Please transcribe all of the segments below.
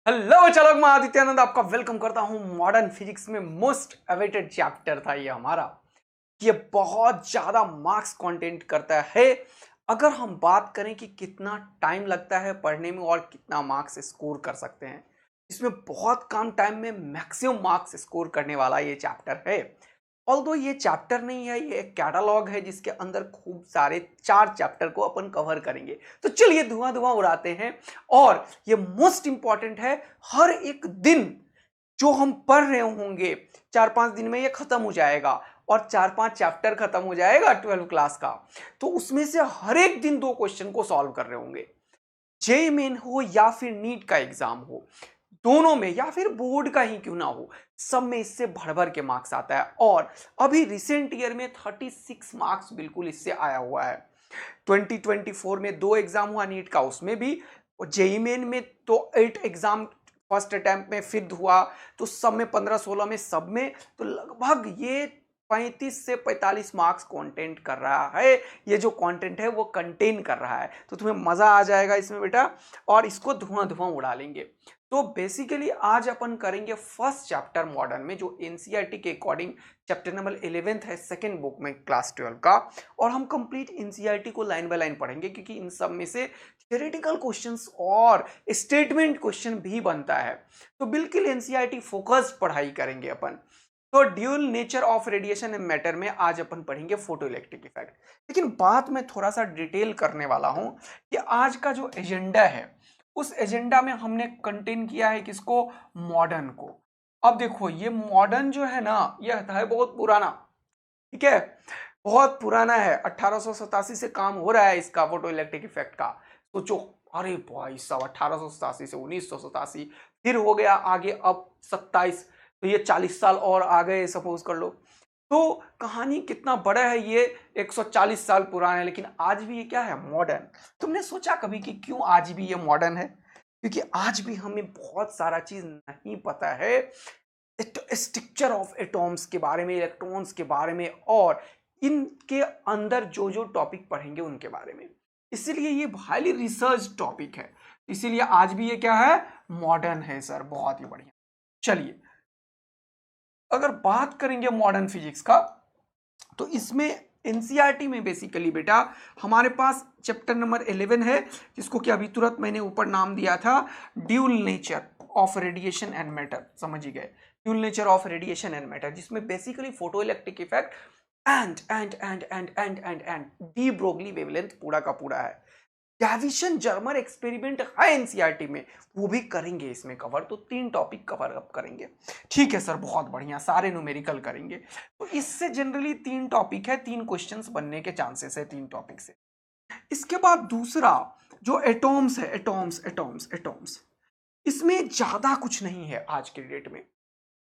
Hello चलो, मैं आदित्यानंद आपका वेलकम करता हूं। मॉडर्न फिजिक्स में मोस्ट अवेटेड चैप्टर था ये हमारा। ये बहुत ज्यादा मार्क्स कंटेंट करता है। अगर हम बात करें कि कितना टाइम लगता है पढ़ने में और कितना मार्क्स स्कोर कर सकते हैं, इसमें बहुत कम टाइम में मैक्सिमम मार्क्स स्कोर करने वाला ये चैप्टर है। ऑल्दो ये चैप्टर नहीं है, ये एक कैटालॉग है जिसके अंदर खूब सारे 4 चैप्टर को अपन कवर करेंगे। तो चलिए धुआं धुआं उड़ाते हैं। और ये मोस्ट इंपॉर्टेंट है। हर एक दिन जो हम पढ़ रहे होंगे, 4-5 दिन में ये खत्म हो जाएगा और 4-5 चैप्टर खत्म हो जाएगा 12 क्लास का। तो उसमें से हर एक दिन 2 क्वेश्चन को सॉल्व कर रहे होंगे। जेईई मेन हो या फिर नीट का एग्जाम हो, दोनों में या फिर बोर्ड का ही क्यों ना हो, सब में इससे भर भर के मार्क्स आता है। और अभी रिसेंट ईयर में 36 मार्क्स बिल्कुल इससे आया हुआ है। 2024 में 2 एग्जाम हुआ नीट का, उसमें भी। और जेईई मेन में तो 8 एग्जाम फर्स्ट अटेम्प्ट में फिर हुआ, तो सब में 15-16 में सब में तो लगभग ये 35 से 45 मार्क्स कंटेंट कर रहा है। ये जो कंटेंट है वो कंटेन कर रहा है, तो तुम्हें मजा आ जाएगा इसमें बेटा, और इसको धुआं धुआं उड़ा लेंगे। तो बेसिकली आज अपन करेंगे फर्स्ट चैप्टर मॉडर्न में, जो एनसीईआरटी के अकॉर्डिंग चैप्टर नंबर 11th है सेकंड बुक में क्लास 12 का। और हम कंप्लीट एनसीईआरटी को लाइन बाय लाइन पढ़ेंगे, क्योंकि इन सब में से थ्योरेटिकल क्वेश्चंस और स्टेटमेंट क्वेश्चन भी बनता है। तो बिल्कुल एनसीईआरटी फोकस्ड पढ़ाई करेंगे अपन। तो dual nature of radiation and matter में आज अपन पढ़ेंगे फोटो इलेक्ट्रिक इफेक्ट। लेकिन बात मैं थोड़ा सा डिटेल करने वाला हूं कि आज का जो एजेंडा है, उस एजेंडा में हमने कंटेन किया है किसको? मॉडर्न को। अब देखो, ये मॉडर्न जो है ना, यह है बहुत पुराना। ठीक है, बहुत पुराना है। 1887 से काम हो रहा है इसका, फोटो इलेक्ट्रिक इफेक्ट का। सोचो, अरे भाई साहब, 1887 से 1987, फिर हो गया आगे अब 27, तो ये 40 साल और आ गए सपोज कर लो। तो कहानी कितना बड़ा है ये, 140 साल पुराना है, लेकिन आज भी ये क्या है? मॉडर्न। तुमने सोचा कभी कि क्यों आज भी ये मॉडर्न है? क्योंकि आज भी हमें बहुत सारा चीज नहीं पता है, स्ट्रक्चर ऑफ एटॉम्स के बारे में, इलेक्ट्रॉन्स के बारे में, और इनके अंदर जो जो टॉपिक पढ़ेंगे उनके बारे में। इसीलिए ये हाईली रिसर्च टॉपिक है, इसीलिए आज भी ये क्या है? मॉडर्न है सर, बहुत ही बढ़िया। चलिए, अगर बात करेंगे मॉडर्न फिजिक्स का, तो इसमें एनसीईआरटी में बेसिकली बेटा हमारे पास चैप्टर नंबर 11 है, जिसको कि अभी तुरंत मैंने ऊपर नाम दिया था dual nature of radiation and matter. समझ ही गए, dual nature of radiation and matter, जिसमें basically photo electric effect and de Broglie wavelength पूरा का पूरा है। गैविसन जर्मर एक्सपेरिमेंट है एनसीईआरटी में, वो भी करेंगे इसमें कवर। तो 3 टॉपिक कवर अप करेंगे। ठीक है सर, बहुत बढ़िया, सारे न्यूमेरिकल करेंगे। तो इससे जनरली 3 टॉपिक है, 3 क्वेश्चंस बनने के चांसेस है 3 टॉपिक से। इसके बाद दूसरा जो एटॉम्स है, एटॉम्स, इसमें ज्यादा कुछ नहीं है आज के डेट में।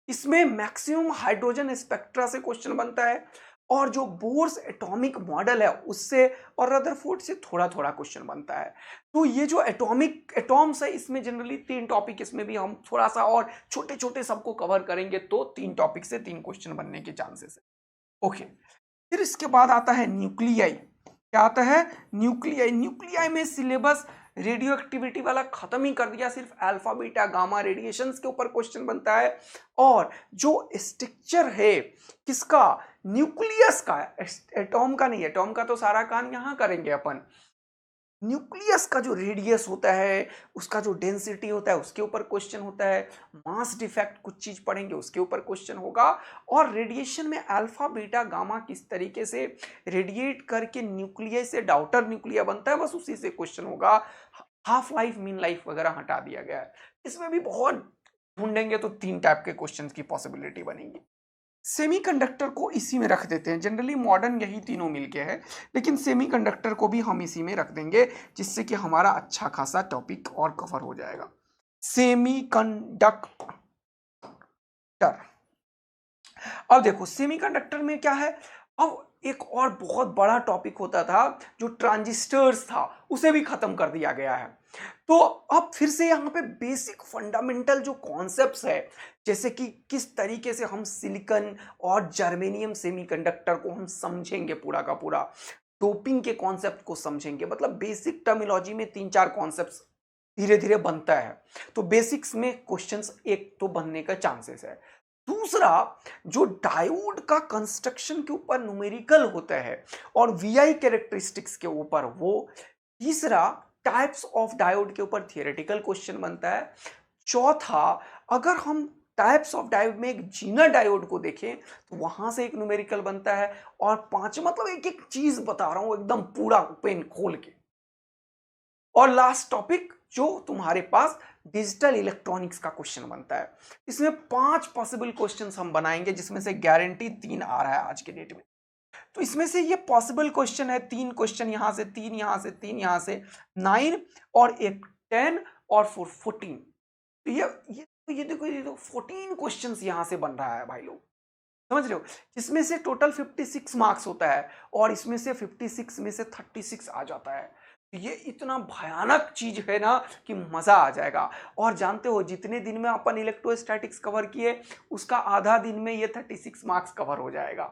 इसमें मैक्सिमम हाइड्रोजन स्पेक्ट्रा से क्वेश्चन बनता है, और जो बोर्स एटॉमिक मॉडल है उससे, और रदरफोर्ड से थोड़ा थोड़ा क्वेश्चन बनता है। तो ये जो एटॉमिक एटॉम्स है, इसमें जनरली 3 टॉपिक, इसमें भी हम थोड़ा सा और छोटे छोटे सबको कवर करेंगे, तो 3 टॉपिक से 3 क्वेश्चन बनने के चांसेस है। ओके, फिर इसके बाद आता है न्यूक्लियाई। क्या आता है? न्यूक्लियाई। न्यूक्लियाई में सिलेबस रेडियो एक्टिविटी वाला खत्म ही कर दिया, सिर्फ अल्फा बीटा गामा रेडिएशंस के ऊपर क्वेश्चन बनता है। और जो स्ट्रक्चर है किसका? न्यूक्लियस का, एटॉम का नहीं। एटॉम का तो सारा काम यहां करेंगे अपन। न्यूक्लियस का जो रेडियस होता है, उसका जो डेंसिटी होता है, उसके ऊपर क्वेश्चन होता है। मास डिफेक्ट कुछ चीज पढ़ेंगे, उसके ऊपर क्वेश्चन होगा। और रेडिएशन में अल्फा बीटा गामा किस तरीके से रेडिएट करके न्यूक्लियस से डाउटर न्यूक्लिया बनता है, बस उसी से क्वेश्चन होगा। हाफ लाइफ, मीन लाइफ वगैरह हटा दिया गया है। इसमें भी बहुत ढूंढेंगे तो 3 टाइप के क्वेश्चन की पॉसिबिलिटी बनेगी। सेमीकंडक्टर को इसी में रख देते हैं। जनरली मॉडर्न यही तीनों मिलके है, लेकिन सेमीकंडक्टर को भी हम इसी में रख देंगे, जिससे कि हमारा अच्छा खासा टॉपिक और कवर हो जाएगा। सेमीकंडक्टर। अब देखो, सेमीकंडक्टर में क्या है? अब एक और बहुत बड़ा टॉपिक होता था जो ट्रांजिस्टर्स था, उसे भी खत्म कर दिया गया है। तो अब फिर से यहाँ पे बेसिक फंडामेंटल जो कॉन्सेप्ट्स है, जैसे कि किस तरीके से हम सिलिकॉन और जर्मेनियम सेमीकंडक्टर को हम समझेंगे पूरा का पूरा, डोपिंग के कॉन्सेप्ट को समझेंगे। मतलब बेसिक टर्मिनोलॉजी में 3-4 कॉन्सेप्ट्स धीरे धीरे बनता है। तो बेसिक्स में क्वेश्चंस एक तो बनने का चांसेस है। दूसरा, जो डायोड का कंस्ट्रक्शन के ऊपर न्यूमेरिकल होता है और वीआई कैरेक्टरिस्टिक्स के ऊपर वो। तीसरा, टाइप्स ऑफ डायोड के ऊपर थियोरेटिकल क्वेश्चन बनता है। चौथा, अगर हम टाइप्स ऑफ डायोड में एक जीना डायोड को देखें तो वहां से एक न्यूमेरिकल बनता है। और पांच, मतलब एक एक चीज बता रहा हूं एकदम पूरा पेन खोल के। और लास्ट टॉपिक जो तुम्हारे पास डिजिटल इलेक्ट्रॉनिक्स का क्वेश्चन बनता है। इसमें 5 पॉसिबल क्वेश्चंस हम बनाएंगे, जिसमें से गारंटी 3 आ रहा है आज के डेट में। तो इसमें से ये पॉसिबल क्वेश्चन है, 3 क्वेश्चन यहां से, 3 यहां से, 3 यहां से, 9 और एक 10 और 14। तो ये देखो, ये तो 14 क्वेश्चंस यहां से बन रहा है भाई लोग, समझ रहे हो। इसमें से टोटल 56 मार्क्स होता है और इसमें से 56 में से 36 आ जाता है। ये इतना भयानक चीज है ना कि मजा आ जाएगा। और जानते हो, जितने दिन में अपन इलेक्ट्रोस्टैटिक्स कवर किए उसका आधा दिन में ये 36 मार्क्स कवर हो जाएगा।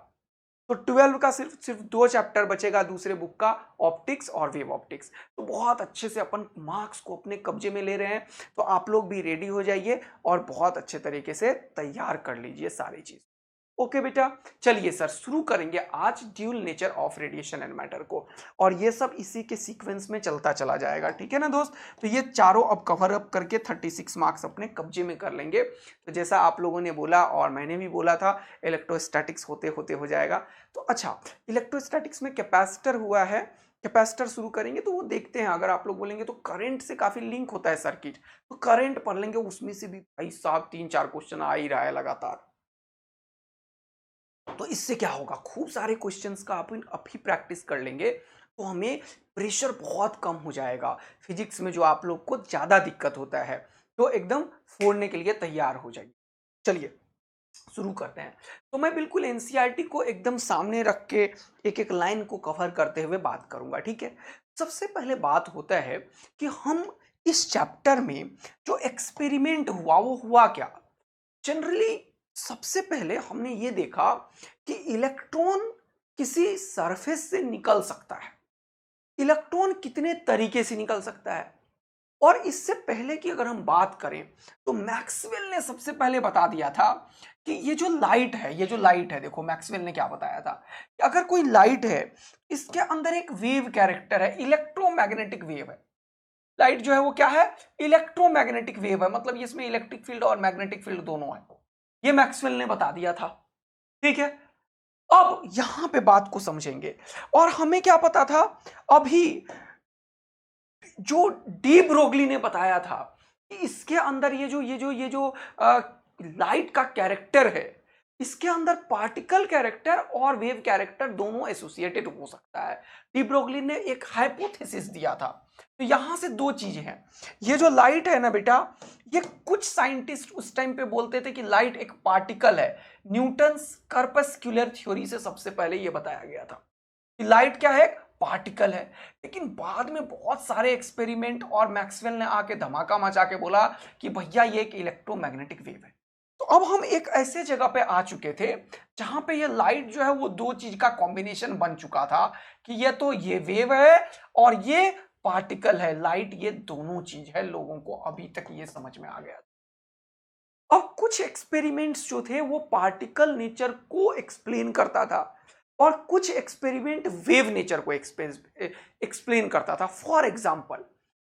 तो 12 का सिर्फ सिर्फ 2 चैप्टर बचेगा दूसरे बुक का, ऑप्टिक्स और वेव ऑप्टिक्स। तो बहुत अच्छे से अपन मार्क्स को अपने कब्जे में ले रहे हैं। तो आप लोग भी रेडी हो जाइए और बहुत अच्छे तरीके से तैयार कर लीजिए सारी चीज। ओके बेटा, चलिए सर शुरू करेंगे आज dual nature of radiation and matter को। और ये सब इसी के सीक्वेंस में चलता चला जाएगा, ठीक है ना दोस्त। तो ये चारों अब कवर अप करके 36 मार्क्स अपने कब्जे में कर लेंगे। तो जैसा आप लोगों ने बोला और मैंने भी बोला था, इलेक्ट्रोस्टैटिक्स होते होते हो जाएगा। तो अच्छा, इलेक्ट्रोस्टैटिक्स में कैपेसिटर हुआ है, कैपेसिटर शुरू करेंगे। तो वो देखते हैं, अगर आप लोग बोलेंगे तो करंट से काफी लिंक होता है सर्किट, तो करंट पढ़ लेंगे। उसमें से भी भाई साहब 3-4 क्वेश्चन आ ही रहा है लगातार। तो इससे क्या होगा, खूब सारे क्वेश्चंस का अपन अभी प्रैक्टिस कर लेंगे तो हमें प्रेशर बहुत कम हो जाएगा। फिजिक्स में जो आप लोग को ज्यादा दिक्कत होता है, तो एकदम फोड़ने के लिए तैयार हो जाइए। चलिए शुरू करते हैं। तो मैं बिल्कुल एनसीईआरटी को एकदम सामने रख के एक एक लाइन को कवर करते हुए बात करूंगा, ठीक है। सबसे पहले बात होता है कि हम इस चैप्टर में जो एक्सपेरिमेंट हुआ वो हुआ क्या। जनरली सबसे पहले हमने ये देखा कि इलेक्ट्रॉन किसी सरफेस से निकल सकता है। इलेक्ट्रॉन कितने तरीके से निकल सकता है, और इससे पहले की अगर हम बात करें तो मैक्सवेल ने सबसे पहले बता दिया था कि ये जो लाइट है, ये जो लाइट है, देखो मैक्सवेल ने क्या बताया था कि अगर कोई लाइट है, इसके अंदर एक वेव कैरेक्टर है, इलेक्ट्रोमैग्नेटिक वेव है। लाइट जो है वो क्या है, इलेक्ट्रोमैग्नेटिक वेव है, मतलब इसमें इलेक्ट्रिक फील्ड और मैग्नेटिक फील्ड दोनों है। ये मैक्सवेल ने बता दिया था, ठीक है। अब यहां पे बात को समझेंगे। और हमें क्या पता था, अभी जो डी ब्रोगली ने बताया था कि इसके अंदर ये जो लाइट का कैरेक्टर है, इसके अंदर पार्टिकल कैरेक्टर और वेव कैरेक्टर दोनों एसोसिएटेड हो सकता है। डी ब्रोगली ने एक हाइपोथेसिस दिया था। तो यहां से दो चीजें हैं, ये जो लाइट है ना बेटा, ये कुछ साइंटिस्ट उस टाइम पे बोलते थे कि लाइट एक पार्टिकल है। न्यूटन्स कर्पस्क्यूलर थ्योरी से सबसे पहले ये बताया गया था कि लाइट क्या है, पार्टिकल है। लेकिन बाद में बहुत सारे एक्सपेरिमेंट और मैक्सवेल ने आके धमाका मचा के बोला कि भैया ये एक इलेक्ट्रोमैग्नेटिक वेव है। तो अब हम एक ऐसे जगह पे आ चुके थे जहां पे ये लाइट जो है वो दो चीज का कॉम्बिनेशन बन चुका था कि ये तो ये वेव है और ये पार्टिकल है। लाइट ये दोनों चीज है, लोगों को अभी तक ये समझ में आ गया। अब कुछ एक्सपेरिमेंट्स जो थे वो पार्टिकल नेचर को एक्सप्लेन करता था और कुछ एक्सपेरिमेंट वेव नेचर को एक्सप्लेन करता था। फॉर एग्जांपल,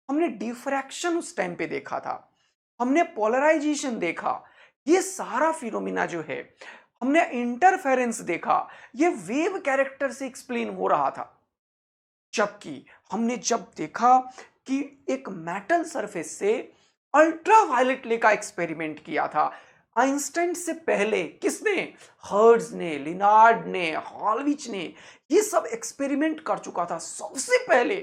हमने डिफ्रैक्शन उस टाइम पे देखा था, हमने पोलराइजेशन देखा, ये सारा फिनोमिना जो है, हमने इंटरफेरेंस देखा, ये वेव कैरेक्टर से एक्सप्लेन हो रहा था। जबकि हमने जब देखा कि एक मेटल सरफेस से अल्ट्रावायलेट रे का एक्सपेरिमेंट किया था आइंस्टाइन से पहले, किसने, हर्ट्ज ने, लिनार्ड ने, हॉलविच ने, ये सब एक्सपेरिमेंट कर चुका था। सबसे पहले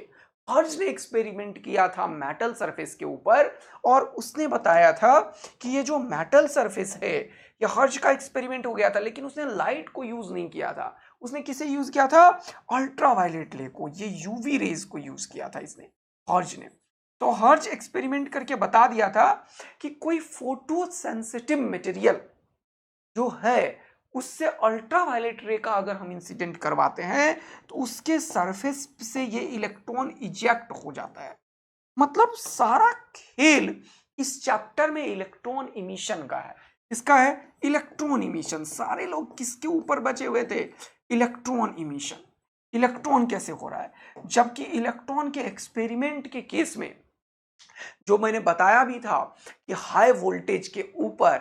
हर्ट्ज ने एक्सपेरिमेंट किया था मेटल सरफेस के ऊपर और उसने बताया था कि ये जो मेटल सरफेस है, ये हर्ट्ज का एक्सपेरिमेंट हो गया था, लेकिन उसने लाइट को यूज नहीं किया था। उसने किसे यूज किया था, अल्ट्रावायलेट रे को, ये यूवी रेज को यूज किया था इसने, हर्ट्ज ने। तो हर्ट्ज एक्सपेरिमेंट करके बता दिया था कि कोई फोटो सेंसिटिव मटेरियल जो है उससे अल्ट्रावायलेट रे का अगर हम इंसिडेंट करवाते हैं तो उसके सरफेस से ये इलेक्ट्रॉन इजेक्ट हो जाता है। मतलब सारा खेल इस चैप्टर में इलेक्ट्रॉन इमिशन का है। इसका है इलेक्ट्रॉन इमिशन। सारे लोग किसके ऊपर बचे हुए थे? Electron emission. इलेक्ट्रॉन कैसे हो रहा है, जबकि इलेक्ट्रॉन के एक्सपेरिमेंट के केस में जो मैंने बताया भी था कि हाई वोल्टेज के ऊपर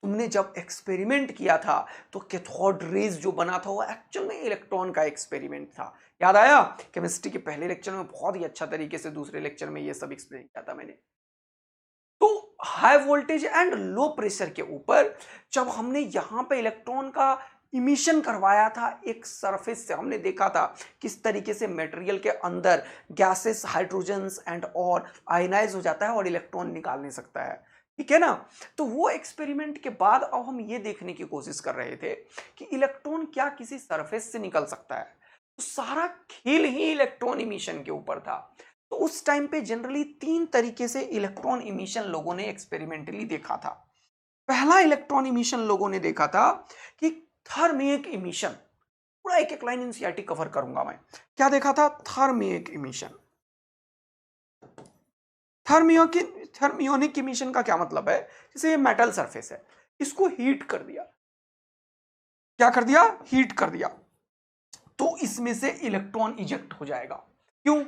तुमने जब एक्सपेरिमेंट किया था तो कैथोड रेज जो बना था वो एक्चुअल में इलेक्ट्रॉन का एक्सपेरिमेंट था। याद आया? केमिस्ट्री के पहले लेक्चर में बहुत ही अच्छा तरीके से दूसरे लेक्चर में ये सब एक्सप्लेन किया था मैंने। तो high voltage and low pressure के ऊपर जब हमने यहां पे इलेक्ट्रॉन का इमिशन करवाया था एक सरफेस से, हमने देखा था किस तरीके से मटेरियल के अंदर गैसेस हाइड्रोजन्स एंड और आयनाइज हो जाता है और इलेक्ट्रॉन निकाल नहीं सकता है, ठीक है ना। तो वो एक्सपेरिमेंट के बाद अब हम ये देखने की कोशिश कर रहे थे कि इलेक्ट्रॉन क्या किसी सरफेस से निकल सकता है। तो सारा खेल ही इलेक्ट्रॉन इमिशन के ऊपर था। तो उस टाइम पे जनरली 3 तरीके से इलेक्ट्रॉन इमिशन लोगों ने एक्सपेरिमेंटली देखा था। पहला इलेक्ट्रॉन इमिशन लोगों ने देखा था कि थर्मिक इमिशन। पूरा एक एक लाइन एनसीईआरटी कवर करूंगा मैं। क्या देखा था? Thermic emission. थर्मियोनिक इमिशन का क्या मतलब है? जैसे ये मेटल सरफेस है, इसको हीट कर दिया। क्या कर दिया? हीट कर दिया। तो इसमें से इलेक्ट्रॉन इजेक्ट हो जाएगा। क्यों?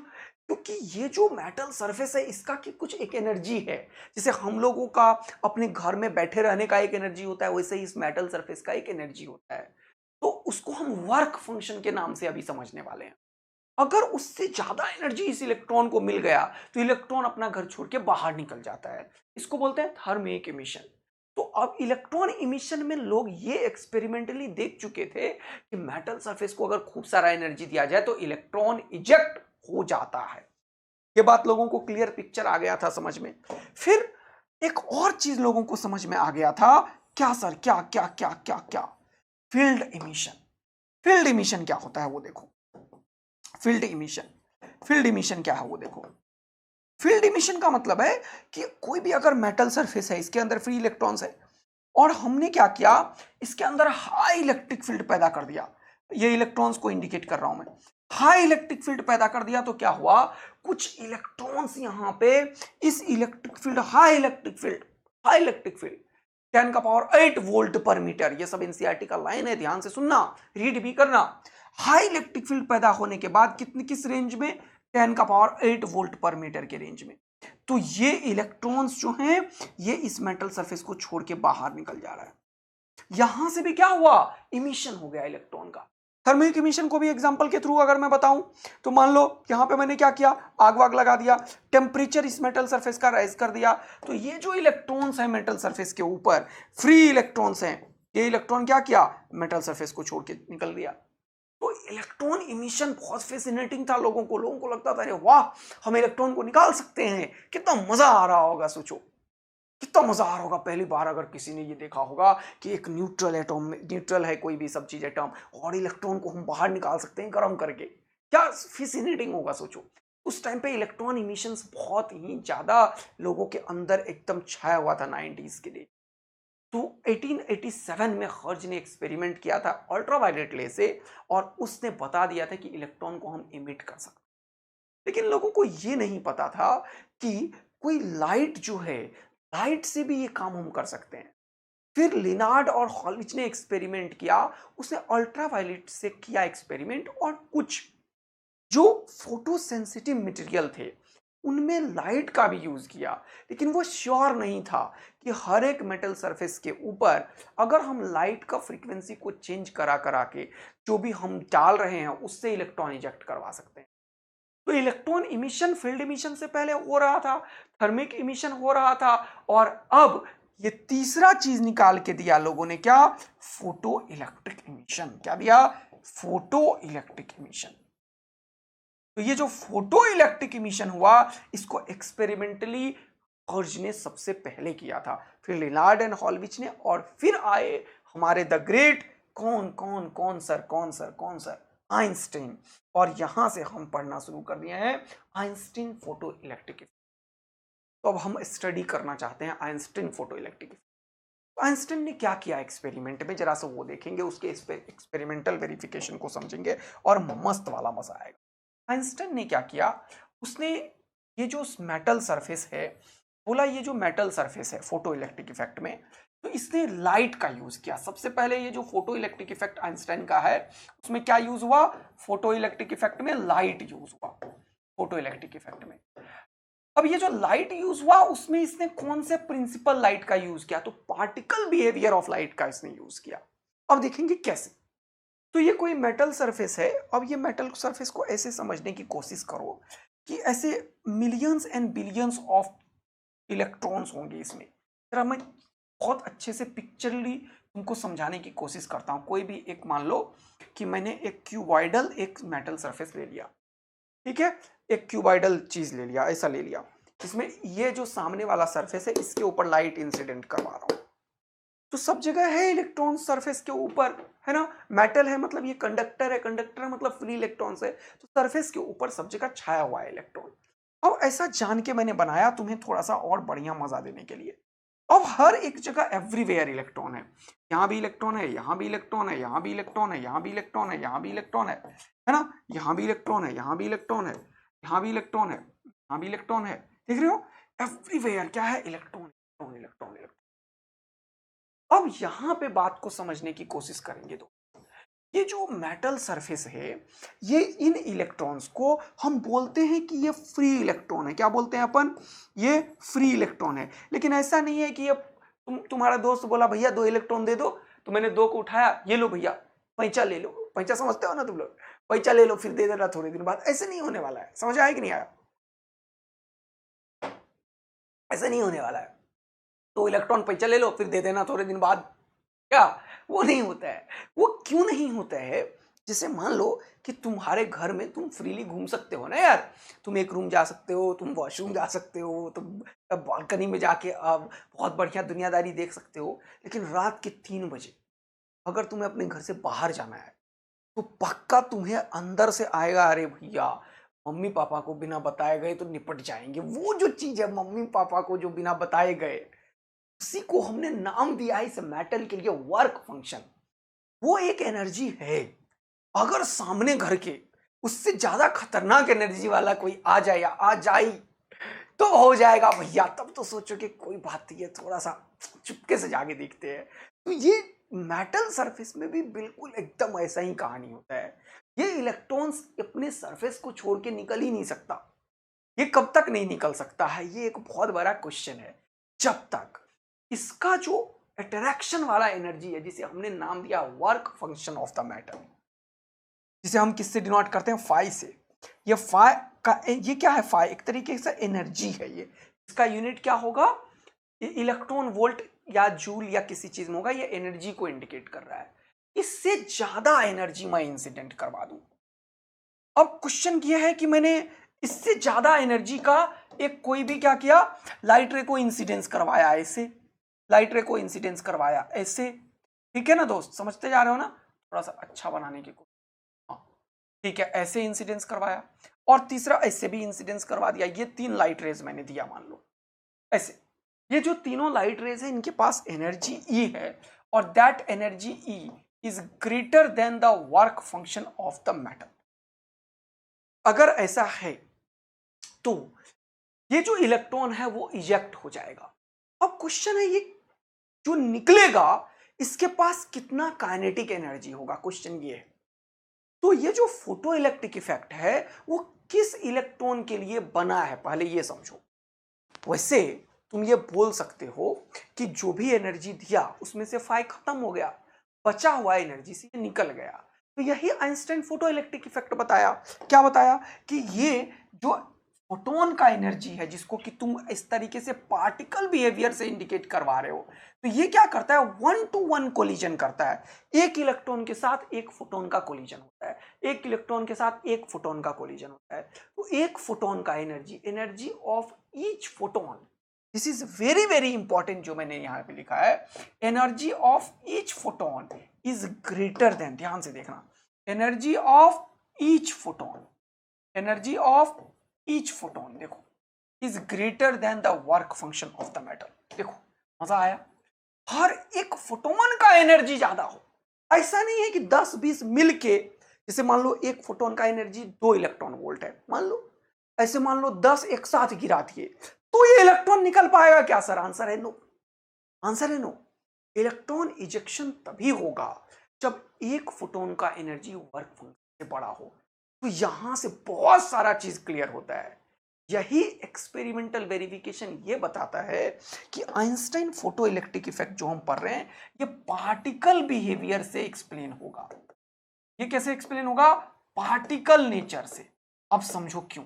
क्योंकि ये जो मेटल सरफेस है इसका की कुछ एक एनर्जी है। जैसे हम लोगों का अपने घर में बैठे रहने का एक एनर्जी होता है, वैसे ही इस मेटल सरफेस का एक एनर्जी होता है। तो उसको हम वर्क फंक्शन के नाम से अभी समझने वाले हैं। अगर उससे ज्यादा एनर्जी इस इलेक्ट्रॉन को मिल गया तो इलेक्ट्रॉन अपना घर छोड़ के बाहर निकल जाता है। इसको बोलते हैं थर्मिक इमिशन। तो अब इलेक्ट्रॉन इमिशन में लोग ये एक्सपेरिमेंटली देख चुके थे कि मेटल सरफेस को अगर खूब सारा एनर्जी दिया जाए तो इलेक्ट्रॉन इजेक्ट हो जाता है। ये बात लोगों को क्लियर पिक्चर आ गया था समझ में। फिर एक और चीज लोगों को समझ में आ गया था। क्या सर? क्या क्या क्या क्या क्या? Field emission. फील्ड इमिशन क्या होता है वो देखो। फील्ड इमिशन, फील्ड इमिशन क्या है वो देखो। फील्ड इमिशन का मतलब है कि कोई भी अगर मेटल सरफेस है, इसके अंदर फ्री इलेक्ट्रॉन्स है और हमने क्या किया, इसके अंदर हाई इलेक्ट्रिक फील्ड पैदा कर दिया। ये इलेक्ट्रॉन्स को इंडिकेट कर रहा हूं मैं। हाई इलेक्ट्रिक फील्ड पैदा कर दिया तो क्या हुआ, कुछ इलेक्ट्रॉन्स यहां पे इस electric field, high electric field, high electric field 10 का पावर 8 वोल्ट पर मीटर, ये सब एनसीईआरटी का लाइन है, ध्यान से सुनना, रीड भी करना। हाई इलेक्ट्रिक फील्ड पैदा होने के बाद कितनी, किस रेंज में? 10 का पावर 8 वोल्ट पर मीटर के रेंज में। तो ये इलेक्ट्रॉन्स जो हैं ये इस मेटल सरफेस को छोड़ के बाहर निकल जा रहा है। यहां से भी क्या हुआ? इमिशन हो गया इलेक्ट्रॉन का। थर्मिक इमिशन को भी एग्जांपल के थ्रू अगर मैं बताऊं तो मान लो यहां पे मैंने क्या किया, आग वाग लगा दिया, टेम्परेचर इस मेटल सरफेस का राइज कर दिया। तो ये जो इलेक्ट्रॉन्स हैं मेटल सरफेस के ऊपर, फ्री इलेक्ट्रॉन्स हैं, ये इलेक्ट्रॉन क्या किया, मेटल सरफेस को छोड़ के निकल दिया। तो इलेक्ट्रॉन इमिशन बहुत फैसिनेटिंग था लोगों को लगता था अरे वाह, हम इलेक्ट्रॉन को निकाल सकते हैं, कितना मजा आ रहा होगा। सोचो कितना मजा आ रहा होगा पहली बार अगर किसी ने ये देखा होगा कि एक न्यूट्रल एटम, न्यूट्रल है कोई भी सब चीज एटम, और इलेक्ट्रॉन को हम बाहर निकाल सकते हैं गर्म करके। क्या फैसिनेटिंग होगा सोचो। उस टाइम पे इलेक्ट्रॉन इमिशंस बहुत ही ज्यादा लोगों के अंदर एकदम छाया हुआ था 90s के लिए। तो 1887 में हर्ज ने एक्सपेरिमेंट किया था अल्ट्रावायलेट रे से और उसने बता दिया था कि इलेक्ट्रॉन को हम इमिट कर सकते हैं। लेकिन लोगों को ये नहीं पता था कि कोई लाइट जो है, लाइट से भी ये काम हम कर सकते हैं। फिर लिनार्ड और हॉलविच ने एक्सपेरिमेंट किया, उसने अल्ट्रावायलेट से किया एक्सपेरिमेंट और कुछ जो फोटो सेंसिटिव मटेरियल थे उनमें लाइट का भी यूज किया। लेकिन वो श्योर नहीं था कि हर एक मेटल सरफेस के ऊपर अगर हम लाइट का फ्रीक्वेंसी को चेंज करा करा के जो भी हम डाल रहे हैं उससे इलेक्ट्रॉन इजेक्ट करवा सकते हैं। तो इलेक्ट्रॉन इमिशन फील्ड इमिशन से पहले हो रहा था, थर्मिक इमिशन हो रहा था, और अब ये तीसरा चीज निकाल के दिया लोगों ने, क्या? Photo electric emission. क्या दिया? Photo electric emission. तो ये जो फोटो इलेक्ट्रिक इमिशन हुआ इसको एक्सपेरिमेंटली हर्ज ने सबसे पहले किया था, फिर लिनार्ड एंड हॉलविच ने, और फिर आए हमारे द ग्रेट कौन सर आइंस्टीन। और यहां से हम पढ़ना शुरू कर दिए हैं आइंस्टीन फोटो इलेक्ट्रिक। तो अब हम स्टडी करना चाहते हैं आइंस्टीन फोटो इलेक्ट्रिक। आइंस्टीन ने क्या किया एक्सपेरिमेंट में, जरा सा वो देखेंगे, उसके एक्सपेरिमेंटल वेरिफिकेशन को समझेंगे और मस्त वाला मजा आएगा। आइंस्टाइन ने क्या किया, उसने ये जो मेटल सरफेस है, बोला ये जो मेटल सरफेस है फोटो इलेक्ट्रिक इफेक्ट में, तो इसने लाइट का यूज किया। सबसे पहले ये जो फोटो इलेक्ट्रिक इफेक्ट आइंस्टाइन का है, उसमें क्या यूज हुआ? फोटो इलेक्ट्रिक इफेक्ट में लाइट यूज हुआ, फोटो इलेक्ट्रिक इफेक्ट में। अब ये जो लाइट यूज हुआ, उसमें इसने कौन से प्रिंसिपल लाइट का यूज किया? तो पार्टिकल बिहेवियर ऑफ लाइट का इसने यूज किया। अब देखेंगे कैसे। तो ये कोई मेटल सरफेस है। अब ये मेटल सरफेस को ऐसे समझने की कोशिश करो कि ऐसे millions and billions of electrons होंगे इसमें। जरा मैं बहुत अच्छे से पिक्चरली तुमको समझाने की कोशिश करता हूँ। कोई भी एक, मान लो कि मैंने एक क्यूबॉइडल एक मेटल सरफेस ले लिया, ठीक है, एक क्यूबॉइडल चीज ले लिया, ऐसा ले लिया। इसमें ये जो सामने वाला सरफेस है, इसके ऊपर लाइट इंसिडेंट करवा रहा हूँ, तो सब जगह है इलेक्ट्रॉन सरफेस के ऊपर, है ना। मेटल है मतलब ये कंडक्टर है, कंडक्टर मतलब फ्री इलेक्ट्रॉन्स है, तो सरफेस के ऊपर सब जगह छाया हुआ है इलेक्ट्रॉन। अब ऐसा जान के मैंने बनाया तुम्हें थोड़ा सा और बढ़िया मजा देने के लिए। अब हर एक जगह एवरीवेयर इलेक्ट्रॉन है। यहाँ भी इलेक्ट्रॉन है, यहाँ भी इलेक्ट्रॉन है, यहाँ भी इलेक्ट्रॉन है, यहाँ भी इलेक्ट्रॉन है, यहाँ भी इलेक्ट्रॉन है ना। यहाँ भी इलेक्ट्रॉन है, यहाँ भी इलेक्ट्रॉन है, यहाँ भी इलेक्ट्रॉन है, यहाँ भी इलेक्ट्रॉन है। देख रहे हो, एवरीवेयर क्या है? Electron, electron, electron, electron. अब यहां पे बात को समझने की कोशिश करेंगे तो ये जो मेटल सरफेस है, ये इन इलेक्ट्रॉन्स को हम बोलते हैं कि ये फ्री इलेक्ट्रॉन है। क्या बोलते हैं अपन? ये फ्री इलेक्ट्रॉन है। लेकिन ऐसा नहीं है कि ये तुम्हारा दोस्त बोला भैया 2 इलेक्ट्रॉन दे दो, तो मैंने 2 को उठाया, ये लो भैया पैंचा ले लो। पैंचा समझते हो ना तुम लोग? पैंचा ले लो फिर दे देना थोड़े दिन बाद। ऐसे नहीं होने वाला है। समझ आया कि नहीं आया? ऐसा नहीं होने वाला है। तो इलेक्ट्रॉन पैंचा ले लो फिर दे देना थोड़े दिन बाद, क्या वो नहीं होता है। वो क्यों नहीं होता है? जैसे मान लो कि तुम्हारे घर में तुम फ्रीली घूम सकते हो ना यार। तुम एक रूम जा सकते हो, तुम वॉशरूम जा सकते हो, तुम बालकनी में जाके बहुत बढ़िया दुनियादारी देख सकते हो। लेकिन रात के 3 बजे अगर तुम्हें अपने घर से बाहर जाना है, तो पक्का तुम्हें अंदर से आएगा, अरे भैया मम्मी पापा को बिना बताए गए तो निपट जाएंगे। वो जो चीज है मम्मी पापा को जो बिना बताए गए, उसी को हमने नाम दिया है इस मेटल के लिए वर्क फंक्शन। वो एक एनर्जी है। अगर सामने घर के उससे ज्यादा खतरनाक एनर्जी वाला कोई आ जाए या आ जाए, तो हो जाएगा भैया। तब तो सोचो कि कोई बात नहीं है, थोड़ा सा चुपके से जाके देखते हैं। तो ये मेटल सरफेस में भी बिल्कुल एकदम ऐसा ही कहानी होता है। ये इलेक्ट्रॉन्स अपने सरफेस को छोड़ के निकल ही नहीं सकता। ये कब तक नहीं निकल सकता है? ये एक बहुत बड़ा क्वेश्चन है। जब तक इसका जो अट्रैक्शन वाला एनर्जी है, जिसे हमने नाम दिया work function of the matter, जिसे हम किससे डिनोट करते हैं? फाई से। ये फाई का, ये क्या है? फाई एक तरीके से एनर्जी है। ये इसका यूनिट क्या होगा? इलेक्ट्रॉन वोल्ट या जूल या किसी चीज में होगा। ये एनर्जी को इंडिकेट कर रहा है। इससे ज्यादा एनर्जी मैं इंसिडेंट करवा दूं। अब क्वेश्चन ये है कि मैंने इससे ज्यादा एनर्जी का एक कोई भी क्या किया, लाइट रे को इंसिडेंस करवाया, ऐसे लाइट रे को इंसिडेंस करवाया ऐसे। ठीक है ना दोस्त, समझते जा रहे हो ना? थोड़ा सा अच्छा बनाने की कोशिश। हाँ ठीक है, ऐसे इंसिडेंस करवाया, और तीसरा ऐसे भी इंसिडेंस करवा दिया। ये 3 लाइट रेज मैंने दिया, मान लो ऐसे। ये जो तीनों लाइट रेज है, इनके पास एनर्जी ई है, और that energy E is greater than the work function of the matter. अगर ऐसा है तो ये जो इलेक्ट्रॉन है वो इजेक्ट हो जाएगा। अब क्वेश्चन है, ये जो निकलेगा इसके पास कितना काइनेटिक एनर्जी होगा? क्वेश्चन ये है। तो ये जो फोटो इलेक्ट्रिक इफेक्ट है वो किस इलेक्ट्रॉन के लिए बना है, पहले ये समझो। वैसे तुम ये बोल सकते हो कि जो भी एनर्जी दिया उसमें से फाई खत्म हो गया, बचा हुआ एनर्जी से निकल गया। तो यही आइंस्टाइन फोटो इलेक्ट्रिक इफेक्ट बताया। क्या बताया? कि ये जो फोटोन का एनर्जी है, जिसको कि तुम इस तरीके से पार्टिकल बिहेवियर से इंडिकेट करवा रहे हो, तो ये क्या करता है? 1-to-1 कोलिजन करता है। एक इलेक्ट्रॉन के साथ एक फोटोन का कोलिजन होता है, एक इलेक्ट्रॉन के साथ एक फोटोन का कोलिजन होता है। तो एक फोटोन का energy of each photon, this is very very important जो मैंने यहां पे लिखा है, energy of each photon is greater than, ध्यान से देखना, energy of each photon, energy of each photon देखो is greater than the work function of the matter. देखो मजा आया? हर एक फोटोन का एनर्जी ज्यादा हो। ऐसा नहीं है कि 10-20 मिलके, जैसे मान लो एक फोटोन का एनर्जी 2 इलेक्ट्रॉन वोल्ट है मान लो, ऐसे मान लो 10 एक साथ गिरा दिए, तो ये इलेक्ट्रॉन निकल पाएगा क्या सर? आंसर है नो। आंसर है नो। इलेक्ट्रॉन इजेक्शन तभी होगा जब एक फोटोन का एनर्जी वर्क फंक्शन से बड़ा हो। तो यहां से बहुत सारा चीज क्लियर होता है। यही एक्सपेरिमेंटल वेरिफिकेशन ये बताता है कि आइंस्टाइन फोटो इलेक्ट्रिक इफेक्ट जो हम पढ़ रहे हैं ये पार्टिकल बिहेवियर से एक्सप्लेन होगा। ये कैसे एक्सप्लेन होगा? पार्टिकल नेचर से। अब समझो क्यों।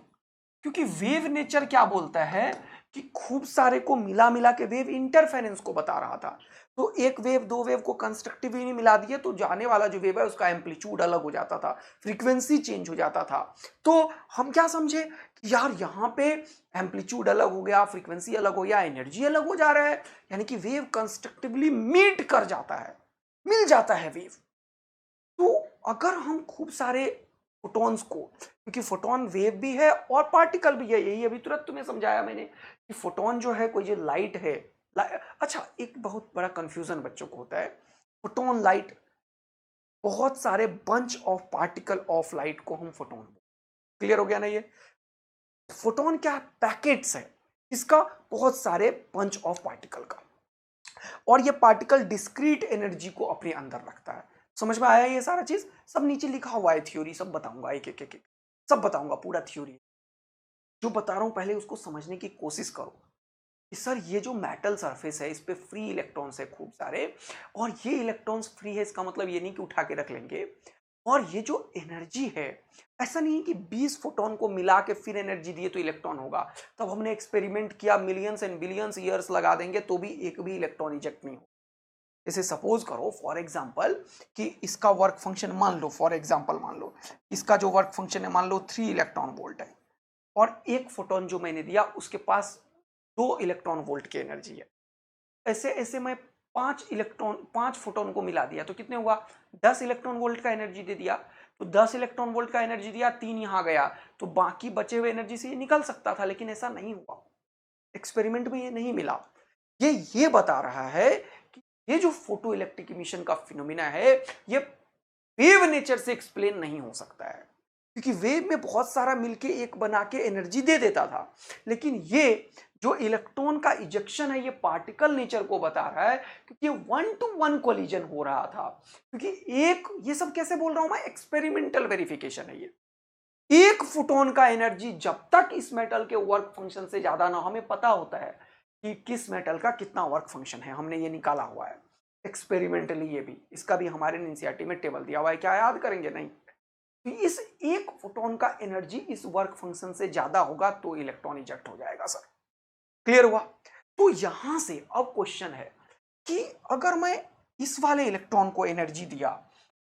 क्योंकि वेव नेचर क्या बोलता है कि खूब सारे को मिला मिला के वेव इंटरफेरेंस को बता रहा था। तो एक वेव दो वेव को कंस्ट्रक्टिवली मिला दिए तो जाने वाला जो वेव है उसका एम्पलीट्यूड अलग हो जाता था, फ्रीक्वेंसी चेंज हो जाता था। तो हम क्या समझे कि यार यहाँ पे एम्पलीट्यूड अलग हो गया, फ्रीक्वेंसी अलग हो गया, एनर्जी अलग हो जा रहा है, यानी कि वेव कंस्ट्रक्टिवली मीट कर जाता है, मिल जाता है वेव। तो अगर हम खूब सारे फोटॉन्स को, क्योंकि फोटॉन वेव भी है और पार्टिकल भी है, यही अभी तुरंत तुम्हें समझाया मैंने कि फोटॉन जो है कोई जो लाइट है, अच्छा एक बहुत बड़ा कंफ्यूजन बच्चों को होता है, फोटॉन लाइट, बहुत सारे bunch of particle of light को हम फोटॉन, क्लियर हो गया ना? ये फोटॉन क्या? पैकेट्स है इसका, बहुत सारे बंच ऑफ पार्टिकल का, और ये पार्टिकल डिस्क्रीट एनर्जी को अपने अंदर रखता है। समझ में आया ये सारा चीज? सब नीचे लिखा हुआ है, थ्योरी सब बताऊंगा, एक एक एक एक सब बताऊंगा, पूरा थ्योरी जो बता रहा हूं पहले उसको समझने की कोशिश करो कि सर ये जो मेटल सरफेस है इस पे फ्री इलेक्ट्रॉन्स है खूब सारे, और ये इलेक्ट्रॉन्स फ्री है इसका मतलब ये नहीं कि उठा के रख लेंगे। और ये जो एनर्जी है, ऐसा नहीं है कि 20 फोटोन को मिला के फिर एनर्जी दिए तो इलेक्ट्रॉन होगा। तब हमने एक्सपेरिमेंट किया, मिलियंस एंड बिलियंस ईयर्स लगा देंगे तो भी एक भी इलेक्ट्रॉन इजेक्ट नहीं हो। जैसे सपोज करो फॉर एग्जांपल कि इसका वर्क फंक्शन मान लो, फॉर एग्जांपल मान लो इसका जो वर्क फंक्शन है मान लो 3 इलेक्ट्रॉन वोल्ट है, और एक फोटोन जो मैंने दिया उसके पास 2 इलेक्ट्रॉन वोल्ट की एनर्जी है। ऐसे ऐसे मैं 5 फोटोन को मिला दिया तो कितने हुआ? 10 इलेक्ट्रॉन वोल्ट का एनर्जी दे दिया। तो 10 इलेक्ट्रॉन वोल्ट का एनर्जी दिया, 3 यहां गया, तो बाकी बचे हुए एनर्जी से ये निकल सकता था, लेकिन ऐसा नहीं हुआ, एक्सपेरिमेंट में ये नहीं मिला। ये बता रहा है कि ये जो फोटो इलेक्ट्रिक इमिशन का फिनोमिना है ये वेव नेचर से एक्सप्लेन नहीं हो सकता है, क्योंकि वेव में बहुत सारा मिलके एक बना के एनर्जी दे देता था, लेकिन ये जो इलेक्ट्रॉन का इजेक्शन है ये पार्टिकल नेचर को बता रहा है, क्योंकि 1-to-1 कोलिजन हो रहा था। क्योंकि एक, ये सब कैसे बोल रहा हूं मैं, एक्सपेरिमेंटल वेरिफिकेशन है ये। एक फोटोन का एनर्जी जब तक इस मेटल के वर्क फंक्शन से ज्यादा ना, हमें पता होता है कि किस मेटल का कितना वर्क फंक्शन है, हमने ये निकाला हुआ है एक्सपेरिमेंटली, ये भी इसका भी हमारे एनसीईआरटी में टेबल दिया हुआ है, क्या याद करेंगे? नहीं। तो इस एक फोटोन का एनर्जी इस वर्क फंक्शन से ज्यादा होगा तो इलेक्ट्रॉन इजेक्ट हो जाएगा सर, क्लियर हुआ? तो यहां से अब क्वेश्चन है कि अगर मैं इस वाले इलेक्ट्रॉन को एनर्जी दिया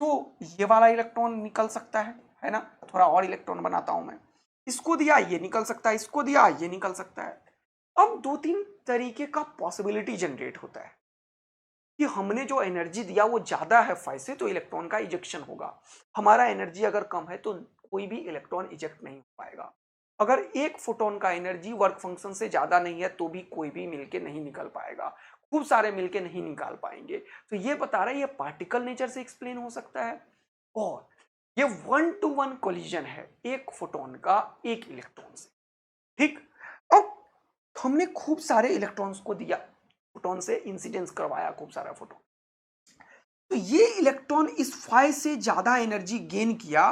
तो ये वाला इलेक्ट्रॉन निकल सकता है ना? थोड़ा और इलेक्ट्रॉन बनाता हूं मैं, इसको दिया ये निकल सकता है, इसको दिया ये निकल सकता है। अब 2-3 तरीके का पॉसिबिलिटी जनरेट होता है कि हमने जो एनर्जी दिया वो ज्यादा है 5 से तो इलेक्ट्रॉन का इजेक्शन होगा, हमारा एनर्जी अगर कम है तो कोई भी इलेक्ट्रॉन इजेक्ट नहीं हो पाएगा। अगर एक फोटोन का एनर्जी वर्क फंक्शन से ज्यादा नहीं है तो भी कोई भी मिलके नहीं निकल पाएगा, खूब सारे मिलके नहीं निकाल पाएंगे। तो ये बता रहा है ये पार्टिकल नेचर से एक्सप्लेन हो सकता है, और ये 1-to-1 कोलिजन है एक फोटोन का एक इलेक्ट्रॉन से, ठीक? अब हमने खूब सारे इलेक्ट्रॉन्स को दिया, फोटोन से इंसिडेंस करवाया खूब सारा फोटोन, तो ये इलेक्ट्रॉन इस फाई से ज्यादा एनर्जी गेन किया,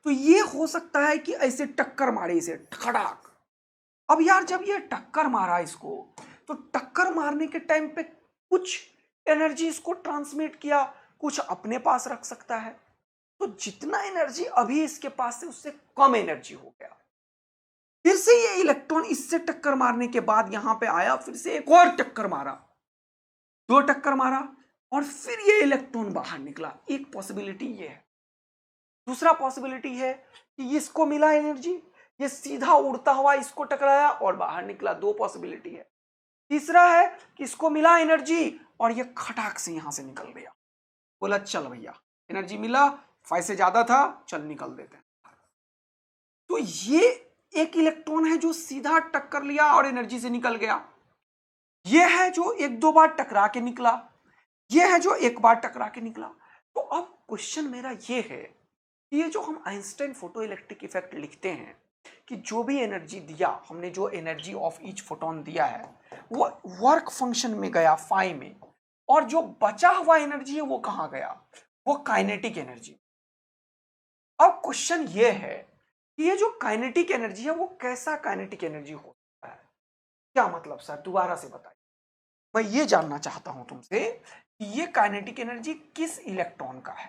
तो ये हो सकता है कि ऐसे टक्कर मारे इसे खड़ाक। अब यार जब ये टक्कर मारा इसको, तो टक्कर मारने के टाइम पे कुछ एनर्जी इसको ट्रांसमिट किया, कुछ अपने पास रख सकता है। तो जितना एनर्जी अभी इसके पास है उससे कम एनर्जी हो गया। फिर से ये इलेक्ट्रॉन इससे टक्कर मारने के बाद यहां पे आया, फिर से एक और टक्कर मारा, 2 टक्कर मारा, और फिर ये इलेक्ट्रॉन बाहर निकला। एक पॉसिबिलिटी ये है। दूसरा पॉसिबिलिटी है कि इसको मिला एनर्जी, ये सीधा उड़ता हुआ इसको टकराया और बाहर निकला, 2 पॉसिबिलिटी है। तीसरा है कि इसको मिला एनर्जी और ये खटाक से यहां से निकल गया, बोला चल भैया एनर्जी मिला, 5 से ज्यादा था, चल निकल देते हैं। तो ये एक इलेक्ट्रॉन है जो सीधा टक्कर लिया और एनर्जी से निकल गया, ये है जो 1-2 बार टकरा के निकला, ये है जो एक बार टकरा के निकला। तो अब क्वेश्चन मेरा ये है कि ये जो हम आइंस्टाइन फोटो इलेक्ट्रिक इफेक्ट लिखते हैं कि जो भी एनर्जी दिया हमने, जो एनर्जी ऑफ ईच फोटोन दिया है वो वर्क फंक्शन में गया फाई में, और जो बचा हुआ एनर्जी है वो कहां गया, वो काइनेटिक एनर्जी। अब क्वेश्चन ये है कि ये जो काइनेटिक एनर्जी है वो कैसा काइनेटिक एनर्जी हो सकता है। क्या मतलब सर, दोबारा से बताइए। मैं ये जानना चाहता हूं तुमसे कि ये काइनेटिक एनर्जी किस इलेक्ट्रॉन का है।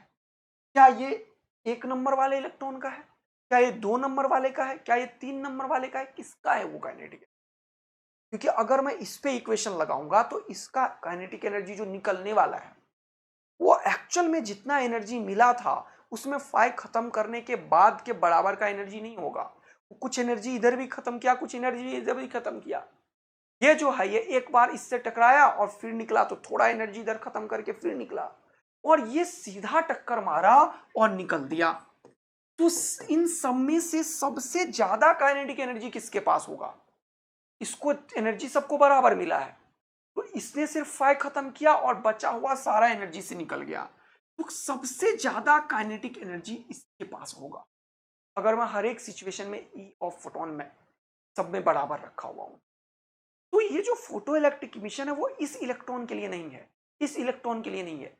क्या ये 1 नंबर वाले इलेक्ट्रॉन का है, क्या ये 2 नंबर वाले का है, क्या ये 3 नंबर वाले का है, किसका है वो काइनेटिक। क्योंकि अगर मैं इस पे इक्वेशन लगाऊंगा तो इसका काइनेटिक एनर्जी जो निकलने वाला है वो एक्चुअल में जितना एनर्जी मिला था उसमें फाइव खत्म करने के बाद के बराबर का एनर्जी नहीं होगा। कुछ एनर्जी इधर भी खत्म किया, कुछ एनर्जी इधर भी खत्म किया। ये जो है ये एक बार इससे टकराया और फिर निकला, तो थोड़ा एनर्जी इधर खत्म करके फिर निकला, और ये सीधा टक्कर मारा और निकल दिया। तो इन सब में से सबसे ज्यादा काइनेटिक एनर्जी किसके पास होगा। इसको एनर्जी सबको बराबर मिला है, तो इसने सिर्फ फाइव खत्म किया और बचा हुआ सारा एनर्जी से निकल गया, तो सबसे ज्यादा काइनेटिक एनर्जी इसके पास होगा। अगर मैं हर एक सिचुएशन में ई ऑफ फोटोन में सब में बराबर रखा हुआ हूं, तो ये जो फोटो इलेक्ट्रिक इमिशन है वो इस इलेक्ट्रॉन के लिए नहीं है, इस इलेक्ट्रॉन के लिए नहीं है।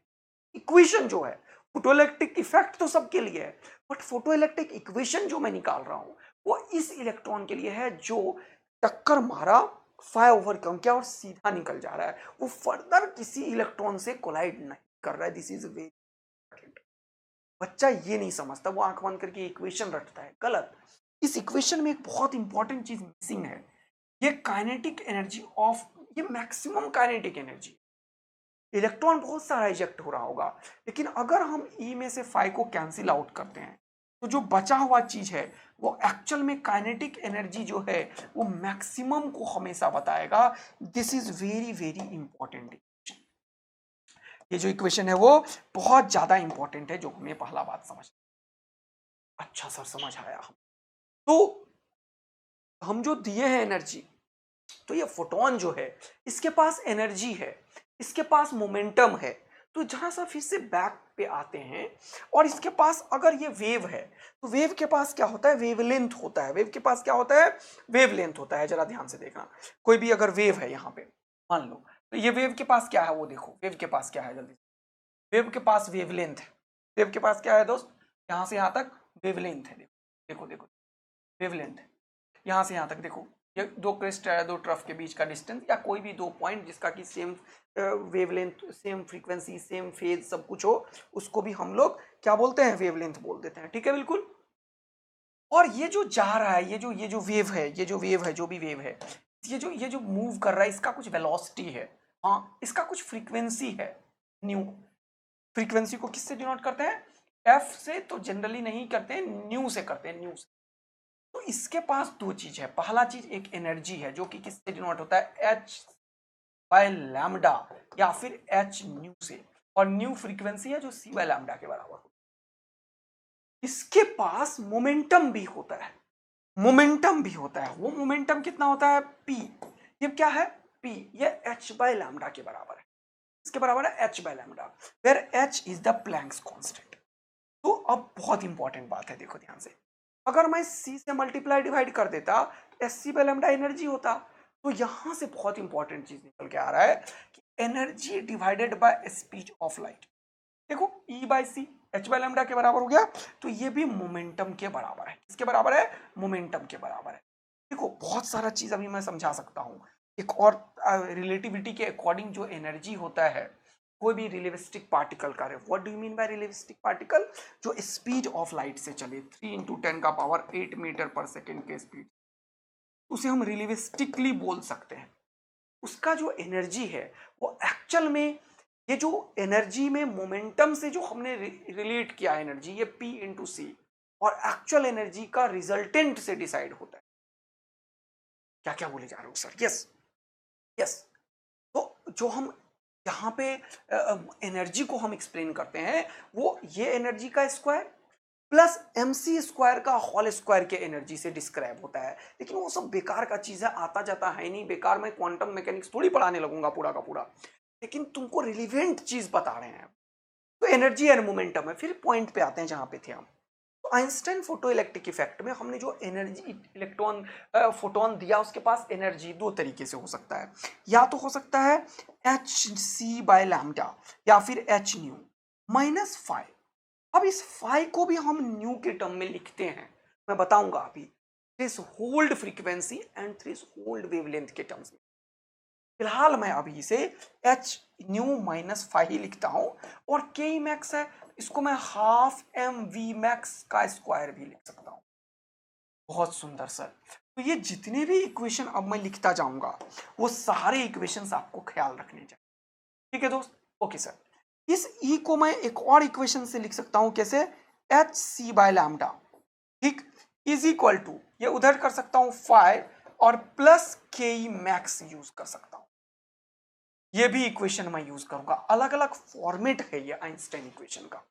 इक्वेशन जो है, फोटो इलेक्ट्रिक इफेक्ट तो सबके लिए है, बट फोटो इलेक्ट्रिक इक्वेशन जो मैं निकाल रहा हूं वो इस इलेक्ट्रॉन के लिए है जो टक्कर मारा, फाइव ओवरकम किया और सीधा निकल जा रहा है, वो फर्दर किसी इलेक्ट्रॉन से कोलाइड नहीं कर रहा है। This is very important. बच्चा ये नहीं समझता, वो आंख बंद करके इक्वेशन रटता है, गलत। इस इक्वेशन में एक बहुत इंपॉर्टेंट चीज मिसिंग है, ये काइनेटिक एनर्जी ऑफ, ये मैक्सिमम काइनेटिक एनर्जी। इलेक्ट्रॉन बहुत सारा इजेक्ट हो रहा होगा, लेकिन अगर हम ई में से फाइव को कैंसिल आउट करते हैं तो जो बचा हुआ चीज है वो एक्चुअल में काइनेटिक एनर्जी जो है वो मैक्सिमम को हमेशा बताएगा। This is very very important. ये जो इक्वेशन है वो बहुत ज्यादा इंपॉर्टेंट है, जो हमें पहला बात समझ। अच्छा सर, समझ आया। हम तो हम जो दिए हैं एनर्जी, तो ये फोटोन जो है इसके पास एनर्जी है, इसके पास मोमेंटम है। तो जहां सा फिर से बैक पे आते हैं, और इसके पास अगर ये वेव है तो वेव के पास क्या होता है, वेवलेंथ होता है। वेव के पास क्या होता है, वेवलेंथ होता है। जरा ध्यान से देखना, कोई भी अगर वेव है यहाँ पे मान लो, तो ये वेव के पास क्या है, वो देखो वेव के पास क्या है जल्दी। वेव के पास वेवलेंथ है। वेव के पास क्या है दोस्त, यहाँ से यहाँ तक वेवलेंथ है। देखो देखो देखो, वेवलेंथ है। यहाँ से यहाँ तक देखो, ये दो क्रिस्ट है, दो ट्रफ के बीच का डिस्टेंस, या कोई भी दो पॉइंट जिसका कि same wavelength, same frequency, same phase सब कुछ हो, उसको भी हम लोग क्या बोलते हैं, वेवलेंथ बोल देते हैं। ठीक है, बिल्कुल। और ये जो जा रहा है, ये जो वेव है, ये जो वेव है, जो भी वेव है, ये जो मूव कर रहा है, इसका कुछ वेलोसिटी है, हाँ, इसका कुछ फ्रीक्वेंसी है, न्यू। फ्रीक्वेंसी को किससे डिनोट करते हैं, एफ से तो जनरली नहीं करते हैं, न्यू से करते हैं, न्यू से। तो इसके पास दो चीज है। पहला चीज एक एनर्जी है जो कि किससे डिनोट होता है, एच बाय लैम्डा या फिर एच न्यू से, और न्यू फ्रीक्वेंसी है जो सी बाय लैम्डा के बराबर होता है। इसके पास मोमेंटम भी होता है, मोमेंटम भी होता है। वो मोमेंटम कितना होता है, पी। ये क्या है, पी, ये एच बाय लैम्डा के बराबर है। इसके बराबर है H by lambda, where H is the Planck's constant. तो अब बहुत इंपॉर्टेंट बात है, देखो ध्यान से। अगर मैं सी से मल्टीप्लाई डिवाइड कर देता तो S C by lambda energy होता। तो यहां से बहुत इंपॉर्टेंट चीज निकल के आ रहा है कि energy divided by speed of light. देखो E by C, H by lambda के बराबर हो गया, तो ये भी मोमेंटम के बराबर है। किसके बराबर है, मोमेंटम के बराबर है। देखो बहुत सारा चीज अभी मैं समझा सकता हूं। एक और रिलेटिविटी के अकॉर्डिंग जो एनर्जी होता है कोई भी रिलेटिविस्टिक पार्टिकल का, what do you mean by relativistic particle, जो स्पीड ऑफ लाइट से चले 3 × 10⁸ मीटर पर सेकेंड के स्पीड, उसे हम रिलेटिविस्टिकली बोल सकते हैं। उसका जो एनर्जी है वो एक्चुअल में, ये जो एनर्जी में मोमेंटम से जो हमने रिलेट किया एनर्जी, ये P × C, और एक्चुअल एनर्जी का रिजल्टेंट से डिसाइड होता है। क्या क्या बोले जा रहे हो सर, यस यस। तो जो हम यहाँ पे एनर्जी को हम एक्सप्लेन करते हैं, वो ये एनर्जी का स्क्वायर प्लस mc² का होल स्क्वायर के एनर्जी से डिस्क्राइब होता है। लेकिन वो सब बेकार का चीज है, आता जाता है नहीं, बेकार। मैं क्वांटम मैकेनिक्स थोड़ी पढ़ाने लगूंगा पूरा का पूरा, लेकिन तुमको रिलीवेंट चीज बता रहे हैं। तो एनर्जी एंड मोमेंटम है। फिर पॉइंट पे आते हैं जहां पे थे हम। तो तो आइंस्टाइन फोटो इलेक्ट्रिक इफेक्ट में हमने जो एनर्जी इलेक्ट्रॉन फोटोन दिया उसके पास एनर्जी दो तरीके से हो सकता है, या तो हो सकता है एच सी बाय लैम्डा या फिर एच न्यू माइनस फाइव। अब इस फाइव को भी हम न्यू के टर्म में लिखते हैं, मैं बताऊंगा अभी, threshold frequency and threshold wavelength के टर्म्स में। फिलहाल मैं अभी इसे एच न्यू माइनस फाइव ही लिखता हूं, और के मैक्स है, इसको मैं हाफ एम वी मैक्स का स्क्वायर भी लिख सकता हूं। बहुत सुंदर सर। तो ये जितने भी इक्वेशन अब मैं लिखता जाऊंगा वो सारे इक्वेशंस आपको ख्याल रखने चाहिए, ठीक है दोस्त। ओके सर, इस ई को मैं एक और इक्वेशन से लिख सकता हूं, कैसे, एच सी बाय लैम्डा, ठीक, इज इक्वल टू, ये उधर कर सकता हूं 5 और प्लस के ई मैक्स यूज कर सकता हूं। ये भी इक्वेशन मैं यूज करूंगा, अलग अलग फॉर्मेट है ये आइंस्टाइन इक्वेशन का।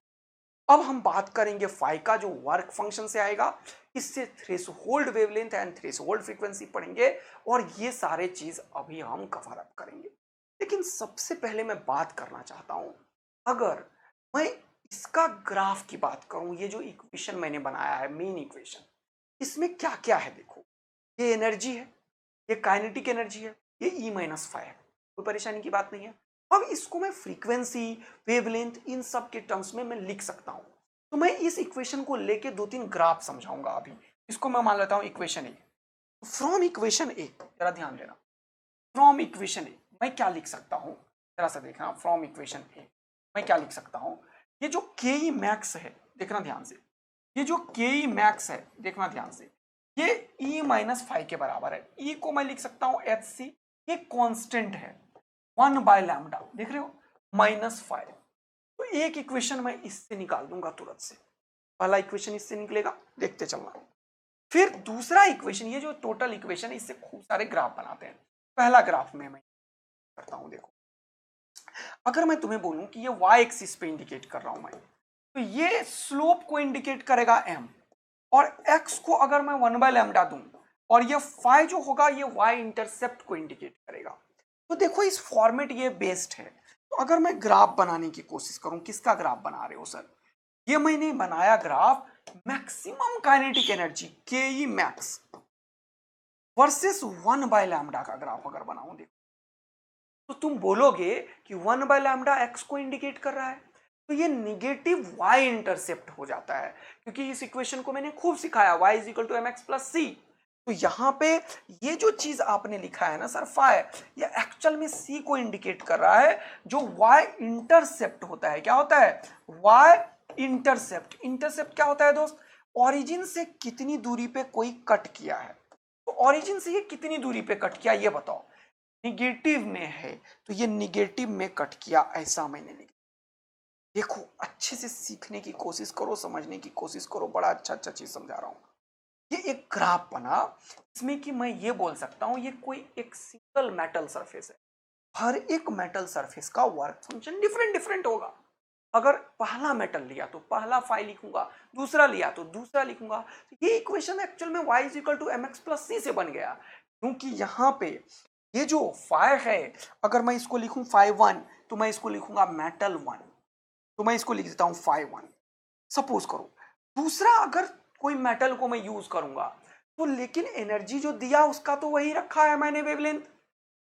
अब हम बात करेंगे फाई का, जो वर्क फंक्शन से आएगा, इससे threshold wavelength and threshold frequency पढ़ेंगे, और ये सारे चीज अभी हम कवर अप करेंगे। लेकिन सबसे पहले मैं बात करना चाहता हूं, अगर मैं इसका ग्राफ की बात करूं, ये जो इक्वेशन मैंने बनाया है मेन इक्वेशन, इसमें क्या क्या है देखो, ये एनर्जी है, ये काइनेटिक एनर्जी है, ये ई माइनस फाइव है, कोई परेशानी की बात नहीं है। अब इसको मैं फ्रीक्वेंसी, वेवलेंथ, इन सब के टर्म्स में मैं लिख सकता हूं। तो मैं इस इक्वेशन को लेके दो तीन ग्राफ समझाऊंगा अभी। इसको मैं मान लेता हूं इक्वेशन ए। फ्रॉम इक्वेशन ए, जरा ध्यान देना, फ्रॉम इक्वेशन ए मैं क्या लिख सकता हूं, जरा सा देखना, फ्रॉम इक्वेशन ए मैं क्या लिख सकता हूं। ये जो के ई मैक्स है, देखना ध्यान से, ये जो के ई मैक्स है, देखना ध्यान से, ये ई माइनस फाइव के बराबर है। ई को मैं लिख सकता हूं एच सी, ये कांस्टेंट है, 1 बाय लैम्डा, देख रहे हो, माइनस फाइव। तो एक इक्वेशन मैं इससे निकाल दूंगा तुरंत से, पहला इक्वेशन इससे निकलेगा, देखते चलना। फिर दूसरा इक्वेशन, ये जो टोटल इक्वेशन है, इससे खूब सारे ग्राफ बनाते हैं। पहला ग्राफ में मैं करता हूं, देखो, अगर मैं तुम्हें बोलूं कि ये y एक्सिस पे इंडिकेट कर रहा हूं मैं, तो ये स्लोप को इंडिकेट करेगा m, और x को अगर मैं 1 बाय लैम्डा दूं, और ये फाई जो होगा ये y इंटरसेप्ट को इंडिकेट करेगा। तो देखो इस फॉर्मेट ये बेस्ड है। तो अगर मैं ग्राफ बनाने की कोशिश करूं, किसका ग्राफ बना रहे हो सर, ये मैंने बनाया ग्राफ मैक्सिमम काइनेटिक एनर्जी के E max versus 1 by lambda का ग्राफ अगर बनाऊं, देखो, तो तुम बोलोगे कि 1 बाय लैम्डा एक्स को इंडिकेट कर रहा है, तो ये निगेटिव y इंटरसेप्ट हो जाता है, क्योंकि इस इक्वेशन को मैंने खूब सिखाया, y is equal to M X plus C. तो यहां पे ये जो चीज आपने लिखा है ना सर फाई, ये एक्चुअल में c को इंडिकेट कर रहा है, जो y इंटरसेप्ट होता है। क्या होता है, y इंटरसेप्ट। इंटरसेप्ट क्या होता है दोस्त, ओरिजिन से कितनी दूरी पे कोई कट किया है। तो ओरिजिन से ये कितनी दूरी पे कट किया, ये बताओ। निगेटिव में है, तो ये निगेटिव में कट किया, ऐसा मैंने लिखा। देखो अच्छे से सीखने की कोशिश करो, समझने की कोशिश करो, बड़ा अच्छा अच्छा चीज समझा रहा हूं। ये एक ग्राफ बना, इसमें कि मैं ये बोल सकता हूं ये कोई एक सिंगल मेटल सरफेस है। हर एक मेटल सरफेस का वर्क फंक्शन डिफरेंट डिफरेंट होगा। अगर पहला मेटल लिया तो पहला फाई लिखूंगा, दूसरा लिया तो दूसरा लिखूंगा। तो ये इक्वेशन एक्चुअल में y is equal to M X plus C से बन गया, क्योंकि यहाँ पे ये जो फाई है, अगर मैं इसको लिखूं फाई वन, तो मैं इसको लिखूंगा मेटल वन, तो मैं इसको लिख देता हूं फाई वन, सपोज करो। दूसरा अगर कोई मेटल को मैं यूज करूंगा, तो लेकिन एनर्जी जो दिया उसका तो वही रखा है मैंने, वेवलेंथ,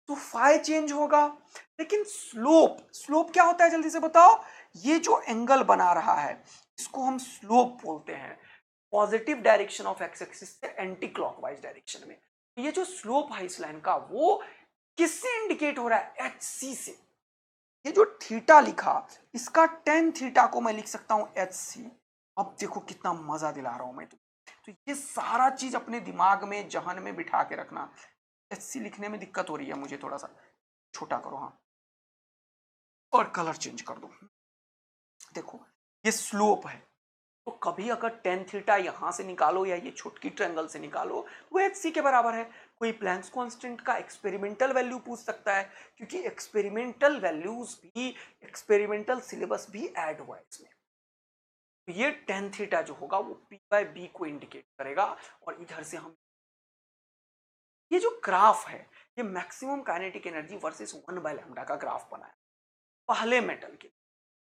तो फाई चेंज होगा। लेकिन स्लोप, स्लोप क्या होता है जल्दी से बताओ, ये जो एंगल बना रहा है इसको हम स्लोप बोलते हैं, positive direction of x axis से एंटी क्लॉकवाइज डायरेक्शन में। ये जो स्लोप है इस लाइन का, वो किससे इंडिकेट हो रहा है, एच सी से। ये जो थीटा लिखा, इसका टेन थीटा को मैं लिख सकता हूं एच सी। अब देखो कितना मजा दिला रहा हूं मैं तो ये सारा चीज अपने दिमाग में, जहन में बिठा के रखना। एच सी लिखने में दिक्कत हो रही है मुझे, थोड़ा सा छोटा करो, हाँ, और कलर चेंज कर दो। देखो ये स्लोप है, तो कभी अगर टेन थीटा यहां से निकालो या ये छोटकी ट्रायंगल से निकालो, वो एच सी के बराबर है। कोई प्लैंक्स कांस्टेंट का एक्सपेरिमेंटल वैल्यू पूछ सकता है, क्योंकि एक्सपेरिमेंटल वैल्यूज भी, एक्सपेरिमेंटल सिलेबस भी ऐड हुआ है इसमें। तो ये टेन थीटा जो होगा वो पी बाय बी को इंडिकेट करेगा। और इधर से हम ये जो ग्राफ है, ये maximum kinetic energy versus 1 by lambda का ग्राफ बना है पहले मेटल के।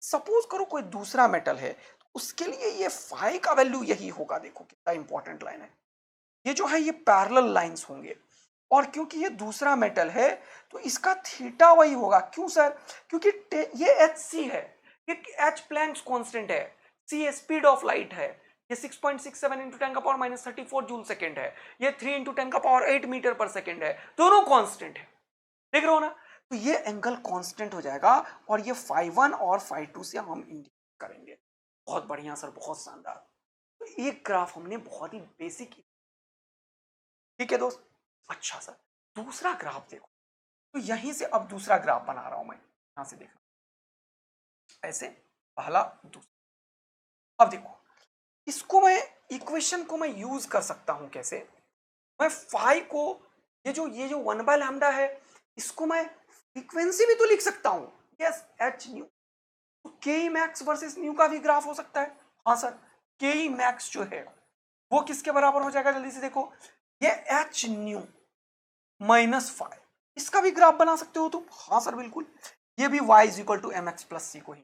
सपोज करो कोई दूसरा मेटल है, तो उसके लिए ये फाई का वैल्यू यही होगा। देखो कितना इंपॉर्टेंट लाइन है, ये जो है ये पैरेलल लाइंस होंगे, और क्योंकि ये दूसरा मेटल है तो इसका थीटा वही होगा। क्यों सर? क्योंकि ये एच सी है, ये एच प्लैंक्स कांस्टेंट है, सी स्पीड ऑफ लाइट है, ये 6.67 इंटू 10 का पावर -34 जूल सेकेंड है, ये 3 इंटू 10 का पावर 8 मीटर पर सेकेंड है, दोनों कांस्टेंट है। देख रहे हो ना? तो ये एंगल कांस्टेंट हो जाएगा, और ये φ1 और φ2 से हम इंडिकेट करेंगे। बहुत बढ़िया सर, बहुत शानदार। तो एक ग्राफ हमने बहुत ही बेसिक, ठीक है दोस्त। अच्छा सर, दूसरा ग्राफ देखो, तो यहीं से अब दूसरा ग्राफ बना रहा हूं मैं, यहां से देखना ऐसे, पहला दूसरा। अब देखो इसको मैं, इक्वेशन को मैं यूज कर सकता हूं कैसे? मैं फाई को, ये जो 1/λ है, इसको मैं फ्रीक्वेंसी भी तो लिख सकता हूं। Yes, H new. तो के मैक्स वर्सेस न्यू का भी ग्राफ हो सकता है। हाँ सर, के मैक्स जो है वो किसके बराबर हो जाएगा? जल्दी से देखो, ये एच न्यू माइनस फाइव, इसका भी ग्राफ बना सकते हो तुम। हाँ सर बिल्कुल, ये भी y is equal to M X plus C को ही,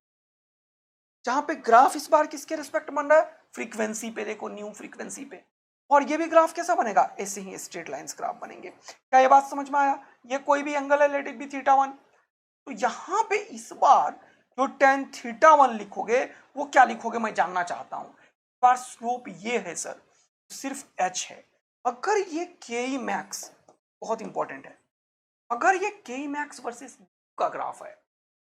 जहां पे ग्राफ इस बार किसके रिस्पेक्ट बन रहा है? फ्रीक्वेंसी पे। देखो न्यू फ्रीक्वेंसी पे। और ये भी ग्राफ कैसा बनेगा? ऐसे ही स्ट्रेट लाइंस ग्राफ बनेंगे। क्या ये बात समझ में आया? ये कोई भी एंगल है, लेट इट बी θ1। तो यहां पे इस बार जो tan θ1 लिखोगे वो क्या लिखोगे मैं जानना चाहता हूं। इस बार स्लोप ये है सर, सिर्फ h है। अगर ये के मैक्स, बहुत इंपॉर्टेंट है, अगर ये के मैक्स वर्सेस का ग्राफ है,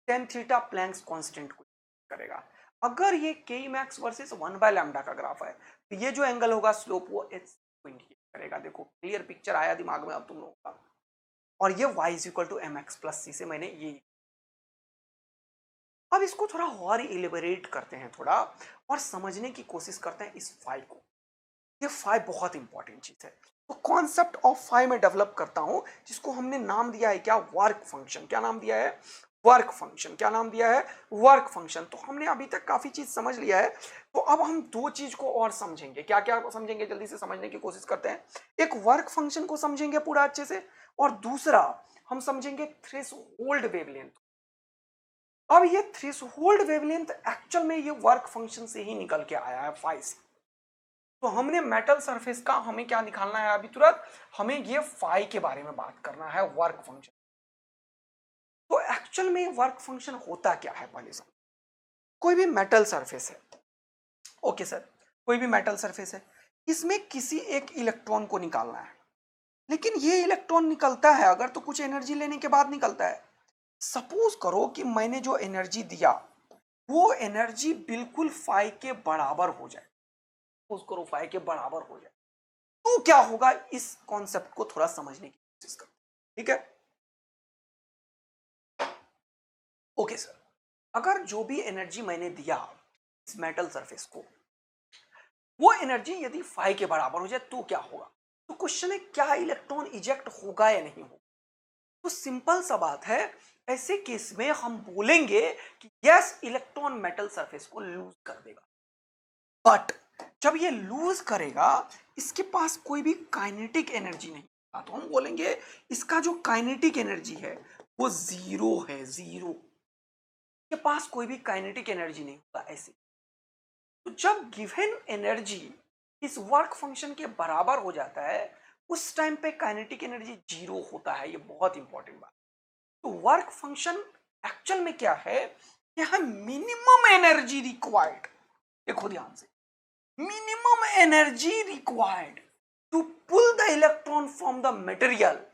tan थीटा प्लैंक्स कांस्टेंट को करेगा। अगर ये के मैक्स वर्सेस 1/λ का ग्राफ है, तो ये जो एंगल होगा स्लोप वो h को इंडिकेट करेगा। देखो क्लियर पिक्चर आया दिमाग में अब तुम लोगों का। और ये y is equal to M X plus C से मैंने ये, अब इसको थोड़ा और इलेबोरेट करते हैं थोड़ा, और समझने की कोशिश करते हैं इस फाई को। ये फाई बहुत इंपॉर्टेंट चीज है। तो कॉन्सेप्ट ऑफ फाई में डेवलप करता हूं, जिसको हमने नाम दिया है क्या? Work function. क्या नाम दिया है? Work function. क्या नाम दिया है? Work function. तो हमने अभी तक काफी चीज समझ लिया है, तो अब हम दो चीज को और समझेंगे। क्या क्या समझेंगे? जल्दी से समझने की कोशिश करते हैं। एक वर्क फंक्शन को समझेंगे पूरा अच्छे से, और दूसरा हम समझेंगे थ्रेशोल्ड वेवलेंथ। अब ये थ्रेशोल्ड वेवलेंथ एक्चुअल में ये वर्क फंक्शन से ही निकल के आया है, फाई से। तो हमने मेटल सरफेस का हमें क्या निकालना है अभी तुरंत? हमें ये फाई के बारे में बात करना है, वर्क फंक्शन। तो एक्चुअल में वर्क फंक्शन होता क्या है पहले समझो। कोई भी मेटल सरफेस है, ओके सर, कोई भी मेटल सरफेस है, इसमें किसी एक इलेक्ट्रॉन को निकालना है। लेकिन ये इलेक्ट्रॉन निकलता है अगर, तो कुछ एनर्जी लेने के बाद निकलता है। सपोज करो कि मैंने जो एनर्जी दिया वो एनर्जी बिल्कुल फाई के बराबर हो जाए, सपोज करो फाई के बराबर हो जाए, तो क्या होगा? इस कॉन्सेप्ट को थोड़ा समझने की कोशिश करो, ठीक है? ओके सर, अगर जो भी एनर्जी मैंने दिया इस मेटल सरफेस को, वो एनर्जी यदि फाई के बराबर हो जाए तो क्या होगा? तो क्वेश्चन है क्या इलेक्ट्रॉन इजेक्ट होगा या नहीं होगा? तो सिंपल सा बात है, ऐसे केस में हम बोलेंगे कि यस, इलेक्ट्रॉन मेटल सरफेस को लूज कर देगा। बट जब ये लूज करेगा, इसके पास कोई भी काइनेटिक एनर्जी नहीं, तो हम बोलेंगे इसका जो काइनेटिक एनर्जी है वो जीरो है, जीरो। के पास कोई भी काइनेटिक एनर्जी नहीं होता ऐसे। तो जब गिवन एनर्जी इस वर्क फंक्शन के बराबर हो जाता है, उस टाइम पे काइनेटिक एनर्जी जीरो होता है। ये बहुत इंपॉर्टेंट बात। तो वर्क फंक्शन एक्चुअल में क्या है? यह मिनिमम एनर्जी रिक्वायर्ड, देखो ध्यान से, minimum energy required to pull the electron from the material.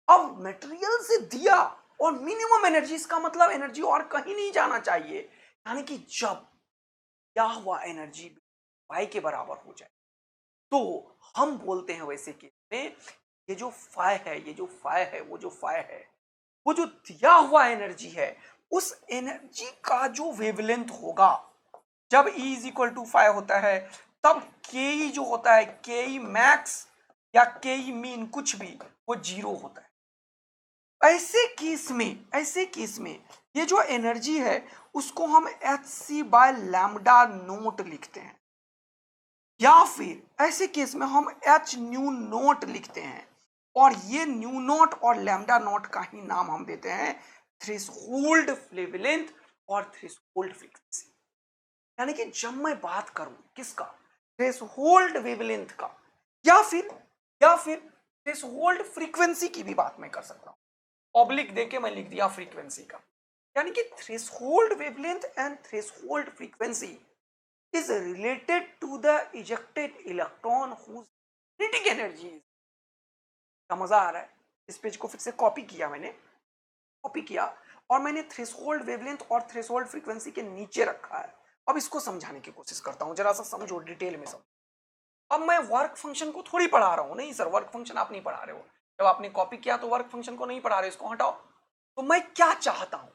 अब मटेरियल से दिया, और मिनिमम एनर्जी, इसका मतलब एनर्जी और कहीं नहीं जाना चाहिए, यानी कि जब क्या हुआ एनर्जी फाई के बराबर हो जाए, तो हम बोलते हैं वैसे केस में ये जो फाई है, ये जो फाई है, वो जो फाई है, वो जो दिया हुआ एनर्जी है, उस एनर्जी का जो वेवलेंथ होगा, जब E is equal to phi होता है, तब के जो होता है, के मैक्स या के मीन, कुछ भी, वो जीरो होता है। ऐसे केस में ये जो एनर्जी है उसको हम hc/λ0 लिखते हैं, या फिर ऐसे केस में हम h न्यू नोट लिखते हैं, और ये न्यू नोट और लैम्डा नोट का ही नाम हम देते हैं थ्रेशोल्ड वेवलेंथ, और थ्रेशोल्ड फ्रीक्वेंसी। यानी कि जब मैं बात करूं किसका, थ्रेशोल्ड वेवलेंथ का, या फिर थ्रेशोल्ड फ्रीक्वेंसी की भी बात मैं कर सकता हूं। ऑब्लिक देके मैं लिख दिया फ्रीक्वेंसी का। यानी कि threshold wavelength and threshold frequency is related to the ejected electron whose kinetic energy is। क्या मजा आ रहा है? इस पेज को फिर से कॉपी किया और मैंने थ्रेशोल्ड वेवलेंथ और थ्रेशोल्ड फ्रीक्वेंसी के नीचे रखा है। अब इसको समझाने की कोशिश करता हूं, जरा सा समझो, डिटेल में समझो। अब मैं वर्क फंक्शन को थोड़ी पढ़ा रहा हूं, नहीं सर वर्क फंक्शन आप नहीं पढ़ा रहे हो, जब आपने कॉपी किया तो वर्क फंक्शन को नहीं पढ़ा रहे हो, इसको हटाओ। तो मैं क्या चाहता हूं,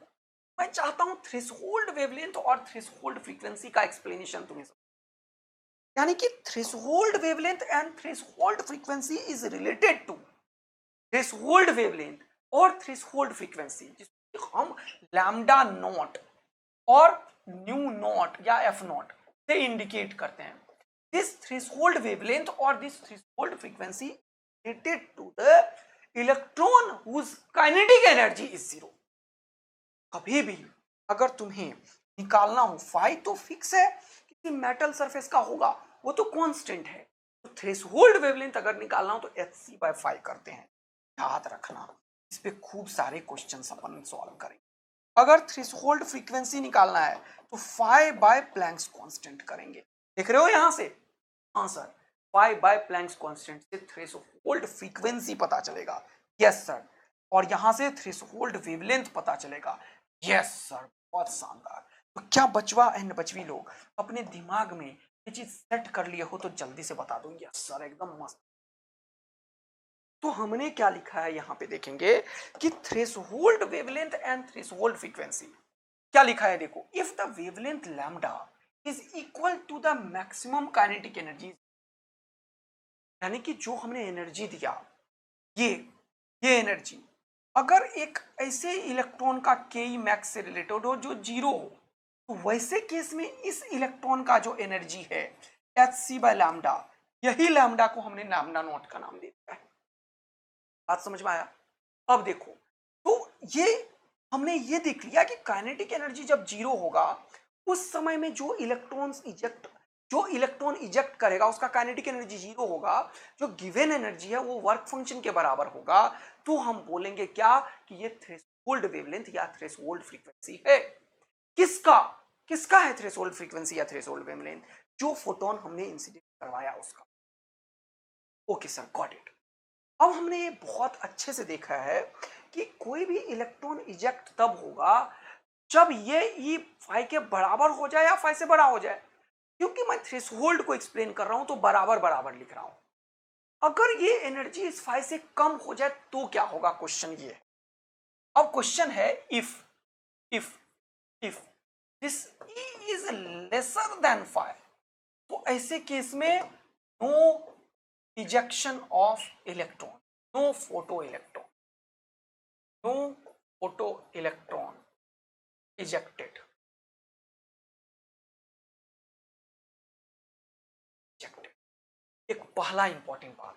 मैं चाहता हूं थ्रेशोल्ड वेवलेंथ और थ्रेशोल्ड फ्रीक्वेंसी का एक्सप्लेनेशन तुम्हें। यानी कि threshold wavelength and threshold frequency is related to threshold wavelength और थ्रेशोल्ड फ्रीक्वेंसी, जिसको हम लैम्डा नॉट और न्यू नॉट या एफ नॉट से इंडिकेट करते हैं। दिस थ्रेशोल्ड वेवलेंथ और this threshold frequency related to the electron whose kinetic energy is zero. कभी भी अगर तुम्हें निकालना हो, फाई तो फिक्स है, किसी मेटल सरफेस का होगा, वो तो कांस्टेंट है। तो थ्रेशोल्ड वेवलेंथ अगर निकालना हो तो hc/φ करते हैं, याद रखना। इस पे खूब सारे क्वेश्चन अपन सॉल्व करेंगे। अगर थ्रेशोल्ड फ्रीक्वेंसी निकालना है तो φ/प्लैंक्स कांस्टेंट करेंगे। देख रहे हो यहां से? हाँ सर, φ/प्लैंक्स कांस्टेंट से थ्रेशोल्ड फ्रीक्वेंसी पता चलेगा। Yes sir. और यहां से थ्रेशोल्ड वेवलेंथ पता चलेगा। यस सर, बहुत शानदार। तो क्या बचवा एंड बचवी लोग अपने दिमाग में ये चीज सेट कर लिए हो तो जल्दी से बता दो। यस सर, एकदम मस्त। तो हमने क्या लिखा है यहां पे देखेंगे कि threshold wavelength and threshold frequency क्या लिखा है, देखो। If the wavelength lambda is equal to the maximum kinetic energy, यानी कि जो हमने एनर्जी दिया, ये ये एनर्जी अगर एक ऐसे इलेक्ट्रॉन का के मैक्स से रिलेटेड हो जो जीरो हो, तो वैसे केस में इस इलेक्ट्रॉन का जो एनर्जी है hc/लैम्डा, यही लैम्डा को हमने लैम्डा नॉट का नाम दे दिया है। बात समझ में आया? अब देखो, तो ये हमने ये देख लिया कि काइनेटिक एनर्जी जब जीरो होगा, उस समय में जो इलेक्ट्रॉन इजेक्ट करेगा उसका काइनेटिक एनर्जी जीरो होगा, जो गिवन एनर्जी है वो वर्क फंक्शन के बराबर होगा। तो हम बोलेंगे क्या कि ये थ्रेशोल्ड वेवलेंथ या थ्रेशोल्ड फ्रीक्वेंसी है। किसका किसका है थ्रेशोल्ड फ्रीक्वेंसी या थ्रेशोल्ड वेवलेंथ? जो फोटोन हमने इंसिडेंट करवाया उसका। Okay sir, got it. अब हमने ये बहुत अच्छे से देखा है कि कोई भी इलेक्ट्रॉन इजेक्ट तब होगा जब ये ई फाई के बराबर हो जाए या फाई से बड़ा हो जाए। क्योंकि मैं थ्रेशोल्ड को एक्सप्लेन कर रहा हूं तो बराबर बराबर लिख रहा हूं। अगर ये एनर्जी इस फाई से कम हो जाए तो क्या होगा, क्वेश्चन ये है। अब क्वेश्चन है if if this E is lesser than phi, तो ऐसे केस में no ejection of electron, no photoelectron, no photoelectron ejected. एक पहला इंपॉर्टेंट बात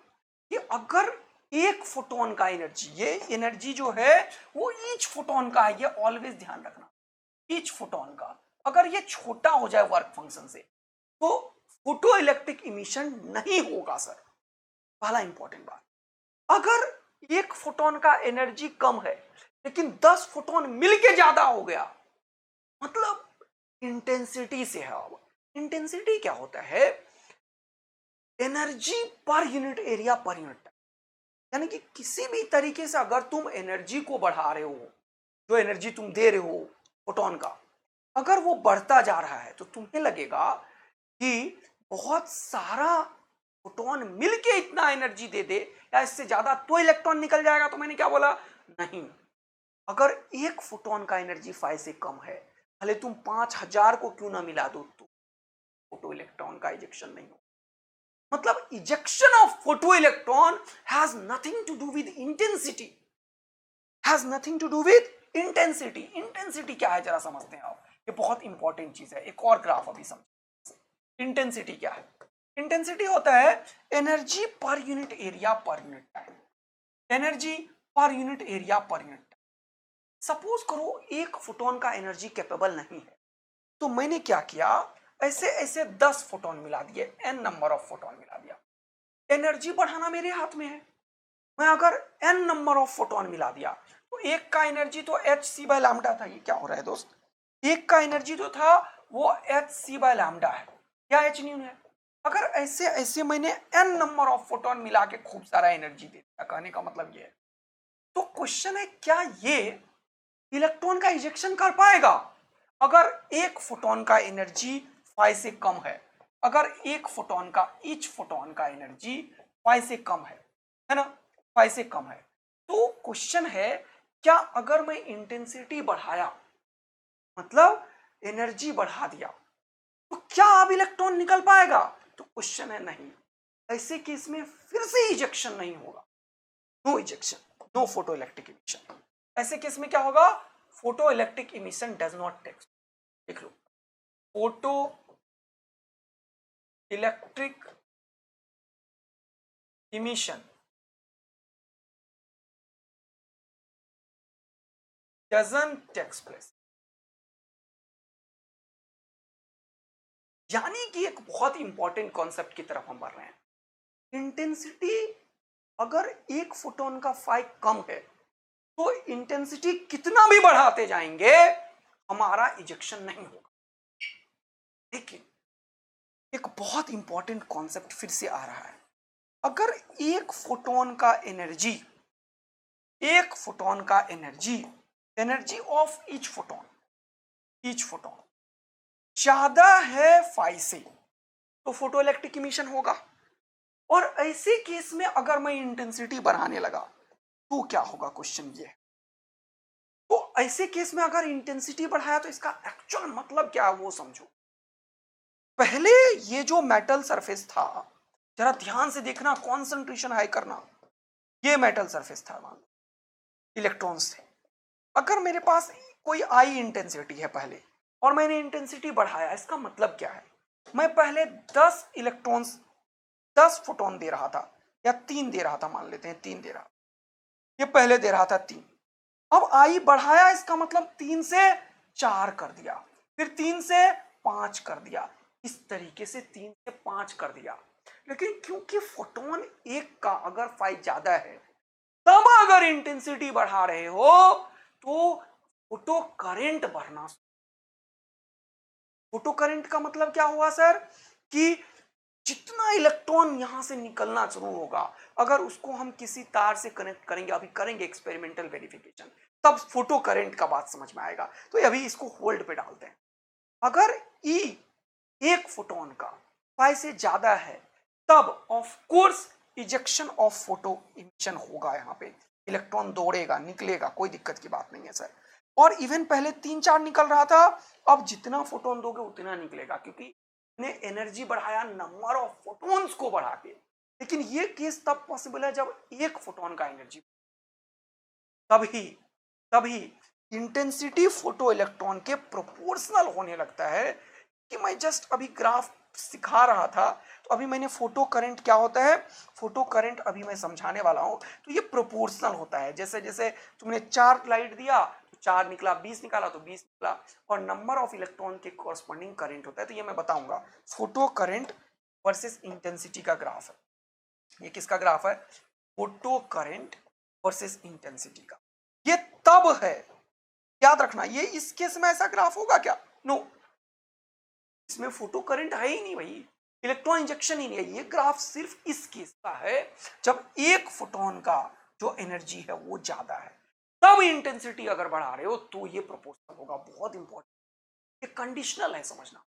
कि अगर एक फोटोन का एनर्जी, ये एनर्जी जो है वो ईच फोटोन का है, ये ऑलवेज ध्यान रखना, ईच फोटोन का। अगर ये छोटा हो जाए वर्क फंक्शन से तो फोटो इलेक्ट्रिक इमिशन नहीं होगा सर। पहला इंपॉर्टेंट बात। अगर एक फोटोन का एनर्जी कम है लेकिन 10 फोटोन मिलके ज्यादा हो गया, मतलब इंटेंसिटी से है। अब इंटेंसिटी क्या होता है? Energy per unit area per unit. यानी कि किसी भी तरीके से अगर तुम एनर्जी को बढ़ा रहे हो, जो एनर्जी तुम दे रहे हो फोटोन का, अगर वो बढ़ता जा रहा है तो तुम्हें लगेगा कि बहुत सारा फोटोन मिलके इतना एनर्जी दे दे या इससे ज्यादा तो इलेक्ट्रॉन निकल जाएगा। तो मैंने क्या बोला? नहीं। अगर एक फोटोन का एनर्जी 5 से कम है, भले तुम 5000 को क्यों ना मिला दो, तो फोटो इलेक्ट्रॉन का इजेक्शन नहीं हो। मतलब ejection of photoelectron has nothing to do with intensity, has nothing to do with intensity. Intensity क्या है जरा समझते हैं आप, ये बहुत इंपॉर्टेंट चीज है। एक और ग्राफ अभी समझ। इंटेंसिटी क्या है? इंटेंसिटी होता है energy per unit area per unit time, energy per unit area per unit. Suppose करो एक फोटोन का एनर्जी कैपेबल नहीं है, तो मैंने क्या किया, ऐसे ऐसे 10 फोटोन मिला दिए, एन नंबर ऑफ फोटोन मिला दिया। एनर्जी बढ़ाना मेरे हाथ में है। मैं अगर एन नंबर ऑफ फोटोन मिला दिया तो एक का एनर्जी तो एच सी बाय लैम्डा था। ये क्या हो रहा है दोस्त, एक का एनर्जी जो था वो एच सी बाय लैम्डा है या एच न्यू है। अगर ऐसे ऐसे मैंने एन नंबर ऑफ फोटोन मिला के खूब सारा एनर्जी दे दिया, कहने का मतलब ये है, तो क्वेश्चन है क्या ये इलेक्ट्रॉन का इजेक्शन कर पाएगा? अगर एक फोटोन का एनर्जी फाइ से कम है, अगर एक फोटोन का, ईच फोटोन का एनर्जी फाइ से कम है ना, फाइ से कम है, तो क्वेश्चन है क्या अगर मैं इंटेंसिटी बढ़ाया, मतलब एनर्जी बढ़ा दिया, तो क्या अब इलेक्ट्रॉन निकल पाएगा? तो क्वेश्चन है नहीं। ऐसे केस में फिर से इजेक्शन नहीं होगा, no ejection, no photo electric emission. ऐसे केस में क्या होगा, photo electric emission does not take. देख लो, photo electric emission doesn't takes place. यानी कि एक बहुत इंपॉर्टेंट कॉन्सेप्ट की तरफ हम बढ़ रहे हैं। इंटेंसिटी अगर एक फोटोन का फाइ कम है तो इंटेंसिटी कितना भी बढ़ाते जाएंगे हमारा इजेक्शन नहीं होगा। लेकिन एक बहुत इंपॉर्टेंट कॉन्सेप्ट फिर से आ रहा है। अगर एक फोटोन का एनर्जी, एक फोटोन का energy, energy of each photon ज्यादा है फाइ से, तो फोटो इलेक्ट्रिक इमिशन होगा। और ऐसे केस में अगर मैं इंटेंसिटी बढ़ाने लगा तो क्या होगा, क्वेश्चन ये है। तो ऐसे केस में अगर इंटेंसिटी बढ़ाया तो इसका एक्चुअल मतलब क्या है वो समझो। पहले ये जो मेटल सरफेस था, जरा ध्यान से देखना, कॉन्सेंट्रेशन हाई करना, ये मेटल सरफेस था, मान इलेक्ट्रॉन्स थे। अगर मेरे पास कोई आई इंटेंसिटी है पहले और मैंने इंटेंसिटी बढ़ाया, इसका मतलब क्या है, मैं पहले 10 इलेक्ट्रॉन्स, 10 फोटोन दे रहा था या 3 दे रहा था, मान लेते हैं 3 दे रहा, ये पहले दे रहा था 3, अब आई बढ़ाया, इसका मतलब 3 से 4 कर दिया, फिर 3 से 5 कर दिया, इस तरीके से 3 से 5 कर दिया। लेकिन क्योंकि फोटोन एक का अगर फाइ ज्यादा है, तब अगर इंटेंसिटी बढ़ा रहे हो तो फोटो करंट बढ़ना। फोटो करंट का मतलब क्या हुआ सर, कि जितना इलेक्ट्रॉन यहां से निकलना शुरू होगा, अगर उसको हम किसी तार से कनेक्ट करेंगे, अभी करेंगे एक्सपेरिमेंटल वेरिफिकेशन, तब फोटो करंट का बात समझ में आएगा। तो अभी इसको होल्ड पे डालते हैं। अगर ई एक फोटोन का फाइ से ज्यादा है, तब of course ejection of photo emission होगा। यहां पे इलेक्ट्रॉन दौड़ेगा, निकलेगा, कोई दिक्कत की बात नहीं है सर। और इवन पहले 3-4 निकल रहा था, अब जितना फोटोन दोगे उतना निकलेगा, क्योंकि ने एनर्जी बढ़ाया नंबर ऑफ फोटोन्स को बढ़ा के। लेकिन ये केस तब पॉसिबल है जब एक फोटोन का एनर्जी, तभी तभी इंटेंसिटी फोटो इलेक्ट्रॉन के प्रोपोर्शनल होने लगता है। कि मैं जस्ट अभी ग्राफ सिखा रहा था, तो अभी मैंने फोटो करंट क्या होता है, फोटो करंट अभी मैं समझाने वाला हूं। तो ये प्रोपोर्शनल होता है, जैसे जैसे तुमने 4 लाइट दिया तो 4 निकला, 20 निकाला तो 20 निकला, और नंबर ऑफ इलेक्ट्रॉन के कॉरस्पॉन्डिंग करंट होता है। तो ये मैं बताऊंगा, फोटो करंट वर्सेस इंटेंसिटी का ग्राफ है। ये किसका ग्राफ है, फोटो करंट वर्सेस इंटेंसिटी का। ये तब है, याद रखना, ये इस केस में ऐसा ग्राफ होगा क्या, नो, इसमें फोटो करंट है ही नहीं भाई, इलेक्ट्रॉन इंजेक्शन ही नहीं है। ये ग्राफ सिर्फ इस केस का है जब एक फोटोन का जो एनर्जी है वो ज्यादा है, तब इंटेंसिटी अगर बढ़ा रहे हो तो ये प्रोपोर्शनल होगा। बहुत इंपॉर्टेंट, ये कंडीशनल है, समझना।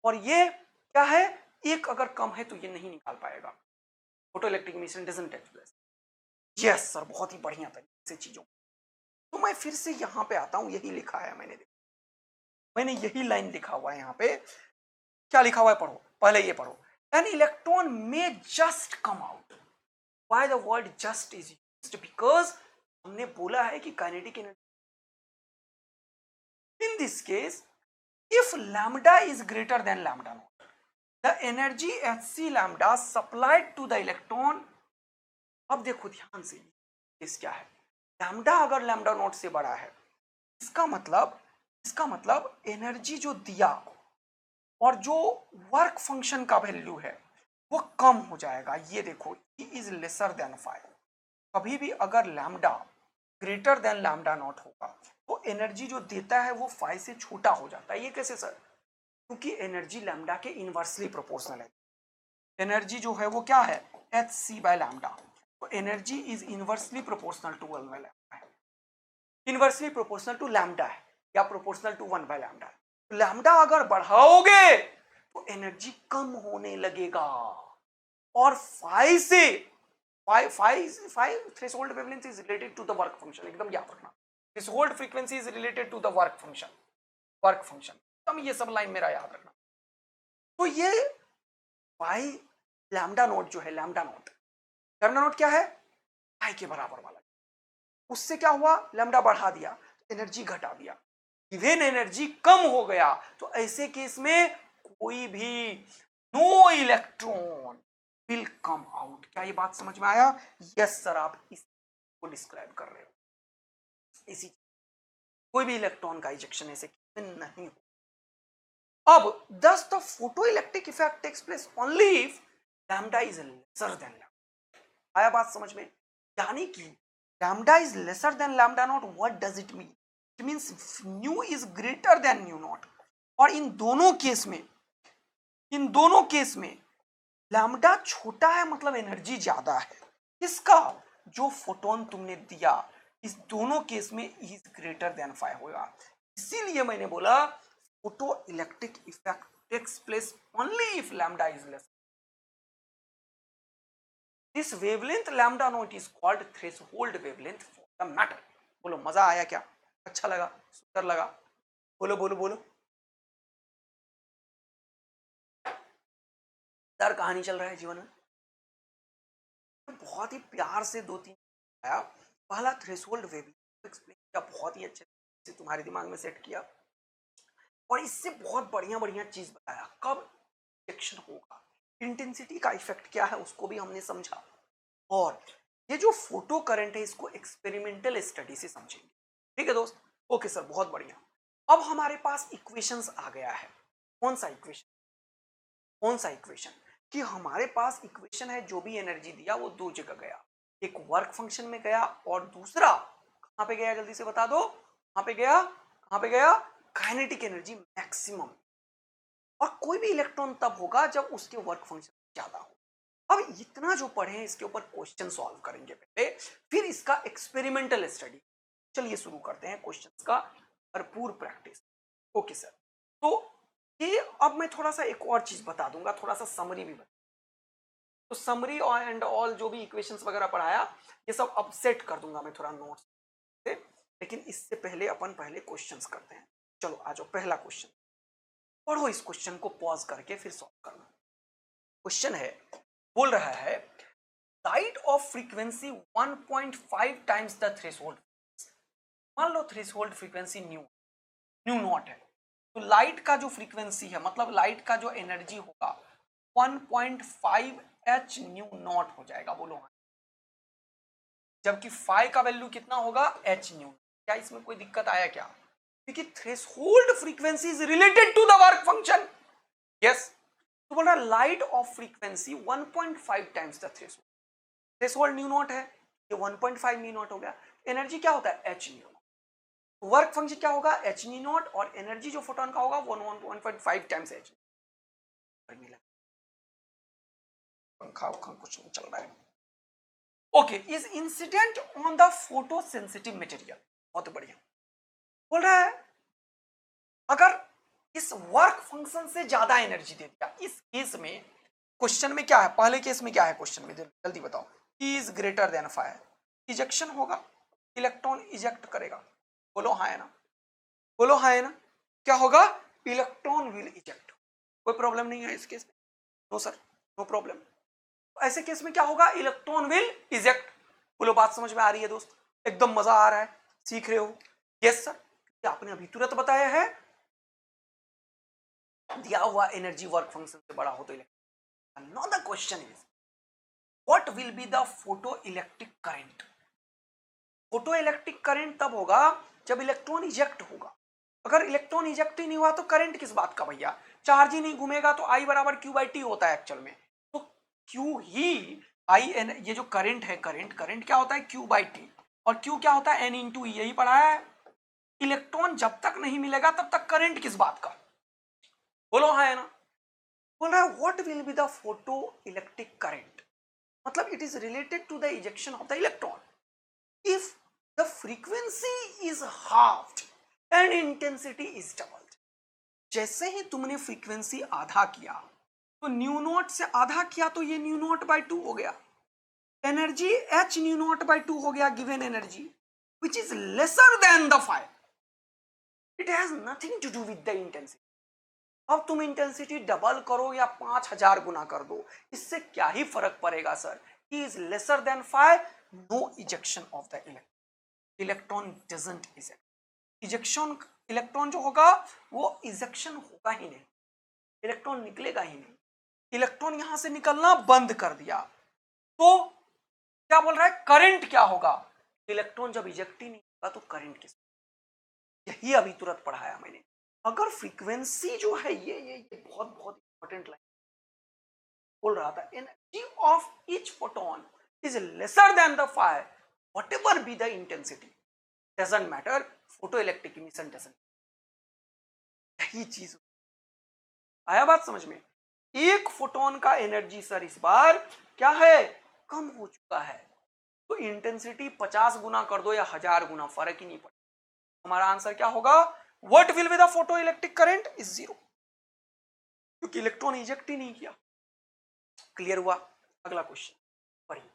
और ये क्या है, एक अगर कम है तो ये नहीं निकाल पाएगा, photo electric emission doesn't take place. Yes sir, बहुत ही बढ़िया तरीके से चीजों। तो मैं फिर से यहां पे आता हूं, यही लिखा है मैंने यही लाइन लिखा हुआ है यहाँ पे। क्या लिखा हुआ है, पढ़ो, पहले ये पढ़ो। An electron may just come out. Why the word just is used, because हमने बोला है कि kinetic energy, in this case if lambda is greater than lambda not, the energy hc lambda supplied to the electron. अब देखो ध्यान से, case क्या है, लैम्डा अगर लैम्डा नॉट से बड़ा है इसका मतलब एनर्जी जो दिया और जो वर्क फंक्शन का वैल्यू है वो कम हो जाएगा। ये देखो, E इज लेसर देन 5। कभी भी अगर lambda greater than lambda not होगा तो एनर्जी जो देता है वो 5 से छोटा हो जाता है। ये कैसे सर? क्योंकि एनर्जी लैम्डा के इनवर्सली प्रोपोर्शनल है। एनर्जी जो है वो क्या है? H C by lambda. तो energy is inversely proportional to 1 by lambda है, इनवर्सली प्रोपोर्शनल टू लैम्डा है या proportional to 1 by lambda. Lambda अगर बढ़ाओगे तो एनर्जी कम होने लगेगा और 5 से 5 threshold wavelength is related to the work function. एकदम याद रखना, threshold frequency is related to the work function. एकदम ये सब लाइन मेरा याद रखना। तो ये पाई लैम्डा नोट जो है, लैम्डा नोट क्या है? पाई के बराबर वाला। उससे क्या हुआ? लैम्डा बढ़ा दिया, एनर्जी घटा दिया। इवन एनर्जी कम हो गया तो ऐसे केस में कोई भी no electron will come out. क्या ये बात समझ में आया? यस सर, आप इसको डिस्क्राइब कर रहे हो। इसी कोई भी इलेक्ट्रॉन का इजेक्शन ऐसे नहीं हो। अब thus the photoelectric effect takes place only if lambda is lesser than lambda। आया बात समझ में? यानी कि lambda is lesser than lambda naught, what does it mean? It means nu is greater than nu naught। और इन दोनों case में lambda छोटा है मतलब एनर्जी ज्यादा है। इसका जो फोटोन तुमने दिया, इस दोनों केस में इज ग्रेटर देन 5 होगा। इसीलिए मैंने बोला photoelectric effect takes place only if lambda is less। This wavelength lambda naught is called threshold wavelength for the matter। बोलो मजा आया क्या? अच्छा लगा? सुंदर लगा? बोलो बोलो बोलो। यार कहानी चल रहा है जीवन में। बहुत ही प्यार से 2-3 आया। पहला थ्रेशोल्ड वेवलेंथ एक्सप्लेन किया, बहुत ही अच्छे से तुम्हारे दिमाग में सेट किया और इससे बहुत बढ़िया चीज बताया। कब रिएक्शन होगा, इंटेंसिटी का इफेक्ट क्या है उसको भी हमने समझा। और ये जो फोटो करंट है इसको एक्सपेरिमेंटल स्टडी से समझेंगे। ठीक है दोस्त? ओके सर, बहुत बढ़िया। अब हमारे पास इक्वेशंस आ गया है। कौन सा इक्वेशन? कि हमारे पास इक्वेशन है, जो भी एनर्जी दिया वो दो जगह गया। एक वर्क फंक्शन में गया और दूसरा कहां पे गया? जल्दी से बता दो। कहां पे गया? Kinetic energy maximum. और कोई भी इलेक्ट्रॉन तब होगा जब उसके वर्क फंक्शन ज्यादा हो। अब इतना जो पढ़े हैं इसके ऊपर क्वेश्चन सॉल्व करेंगे पहले, फिर इसका एक्सपेरिमेंटल स्टडी। चलिए शुरू करते हैं क्वेश्चंस का भरपूर प्रैक्टिस। ओके सर, तो ये अब मैं थोड़ा सा एक और चीज बता दूंगा, थोड़ा सा समरी भी बता। तो समरी एंड ऑल जो भी इक्वेशंस वगैरह पढ़ाया ये सब अब सेट कर दूंगा मैं थोड़ा नोट्स से, लेकिन इससे पहले अपन पहले क्वेश्चंस करते हैं। चलो आ जाओ, पहला क्वेश्चन पढ़ो। इस क्वेश्चन को पॉज करके फिर सॉल्व करना। क्वेश्चन है, बोल रहा है light of frequency 1.5 times the threshold. मान लो थ्रेशोल्ड फ्रीक्वेंसी न्यू नॉट है, तो लाइट का जो फ्रीक्वेंसी है मतलब लाइट का जो एनर्जी होगा 1.5 एच न्यू नॉट हो जाएगा। बोलो हाँ। जबकि फाई का वैल्यू कितना होगा? H nu. क्या इसमें कोई दिक्कत आया क्या? क्योंकि threshold frequency is related to the work function. Yes, तो बोल रहा है light of frequency 1.5 times the threshold. Threshold nu not है, ये 1.5 न्यू नॉट हो गया। एनर्जी क्या होता है? H new. वर्क फंक्शन क्या होगा? H nu not. और एनर्जी जो फोटोन का होगा 1.5 टाइम्स एच। पंखा कुछ नहीं चल रहा है। Okay, is incident on the photo sensitive material. बहुत बढ़िया। बोल रहा है अगर इस वर्क फंक्शन से ज्यादा एनर्जी दे दिया, इस केस में क्वेश्चन में क्या है? पहले केस में क्या है क्वेश्चन में? जल्दी बताओ। इज ग्रेटर देन 5, इजेक्शन होगा, इलेक्ट्रॉन इजेक्ट करेगा। बोलो हाँ है ना? बोलो हाँ है ना? क्या होगा? Electron will eject. कोई प्रॉब्लम नहीं है इस केस में? No sir, no problem. ऐसे केस में क्या होगा? Electron will eject. बोलो बात समझ में आ रही है दोस्त? एकदम मजा आ रहा है, सीख रहे हो? यस सर, आपने अभी तुरंत बताया है दिया हुआ एनर्जी वर्क फंक्शन से बड़ा हो तो electron. Now the question is what will be the photo electric current. Photo electric current तब होगा जब इलेक्ट्रॉन इजेक्ट होगा। अगर इलेक्ट्रॉन इजेक्ट ही नहीं हुआ तो करंट किस बात का भैया, चार्ज ही नहीं घूमेगा तो I बराबर क्यू बाई टी होता है एक्चुअल में। तो क्यू ही आई एन, ये जो करंट है, करंट क्या होता है क्यू बाई टी, और क्यू क्या होता है एन इंटू, यही पढ़ा है। इलेक्ट्रॉन जब तक नहीं मिलेगा तब तक करंट किस बात का, बोलो हाँ है ना। बोल रहा है what will be the photo electric current, मतलब it is related to the ejection of the electron if the frequency is halved and intensity is doubled. जैसे ही तुमने फ्रीक्वेंसी आधा किया तो न्यू नॉट से आधा किया तो ये न्यू नॉट बाई टू हो गया, energy H nu not by two हो गया, given energy which is lesser than the phi. It has nothing to do with the intensity. अब तुम इंटेंसिटी डबल करो या 5000 गुना कर दो, इससे क्या ही फर्क पड़ेगा sir, he is lesser than phi, no ejection of the electron, electron doesn't eject. Ejection, electron जो होगा वो इजेक्शन होगा ही नहीं, इलेक्ट्रॉन निकलेगा ही नहीं। इलेक्ट्रॉन यहां से निकलना बंद कर दिया तो क्या बोल रहा है, करंट क्या होगा, इलेक्ट्रॉन जब इजेक्ट ही नहीं होगा तो करंट किस, यही अभी तुरंत पढ़ाया मैंने। अगर फ्रीक्वेंसी जो है ये बहुत बहुत इंपॉर्टेंट लाइन बोल रहा था, energy of each photon is lesser than the fire whatever be the intensity doesn't matter, photo electric emission doesn't. यही चीज आया बात समझ में। एक फोटोन का एनर्जी सर इस बार क्या है, कम हो चुका है, तो इंटेंसिटी 50 गुना कर दो या 1000 गुना फर्क ही नहीं पड़ेगा। हमारा आंसर क्या होगा, what will be the photo electric current is zero, क्योंकि इलेक्ट्रॉन इजेक्ट ही नहीं किया। क्लियर हुआ। अगला क्वेश्चन पढ़िए,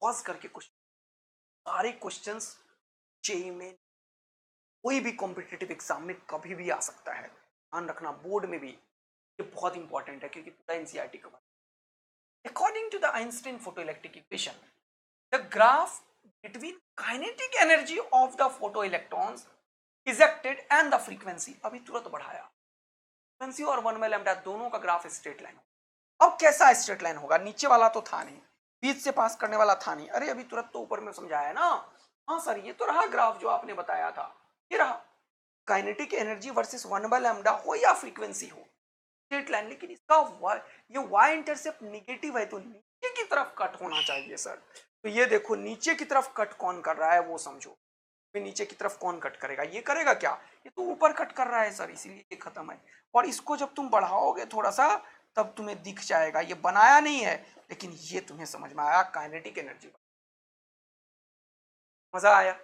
पॉज करके क्वेश्चन, सारे क्वेश्चंस जेईई में कोई भी कॉम्पिटिटिव एग्जाम में कभी भी आ सकता है, ध्यान रखना, बोर्ड में भी ये बहुत इंपॉर्टेंट है क्योंकि पूरा NCERT cover. According to the Einstein photoelectric equation, the graph between kinetic energy of the photo electrons ejected and the frequency, अभी तुरंत बढ़ाया, फ्रीक्वेंसी और 1/λ दोनों का ग्राफ स्ट्रेट लाइन। अब कैसा स्ट्रेट लाइन होगा, नीचे वाला तो था नहीं, बीच से पास करने वाला था नहीं, अरे अभी तुरंत तो ऊपर में समझाया ना। हाँ सर ये तो रहा ग्राफ जो आपने बताया था, ये रहा काइनेटिक एनर्जी वर्सेस 1/λ हो या फ्रीक्वेंसी हो, स्ट्रेट लाइन। लेकिन इसका ये वाई इंटरसेप्ट निगेटिव है तो नीचे की तरफ कट होना चाहिए सर। तो ये देखो नीचे की तरफ कट कौन कर रहा है वो समझो, नीचे की तरफ कौन कट करेगा, ये करेगा क्या, ये तो ऊपर कट कर रहा है सर, इसीलिए ये खत्म है। और इसको जब तुम बढ़ाओगे थोड़ा सा तब तुम्हें दिख जाएगा, ये बनाया नहीं है लेकिन ये तुम्हें समझ में आया, काइनेटिक एनर्जी। मजा आया,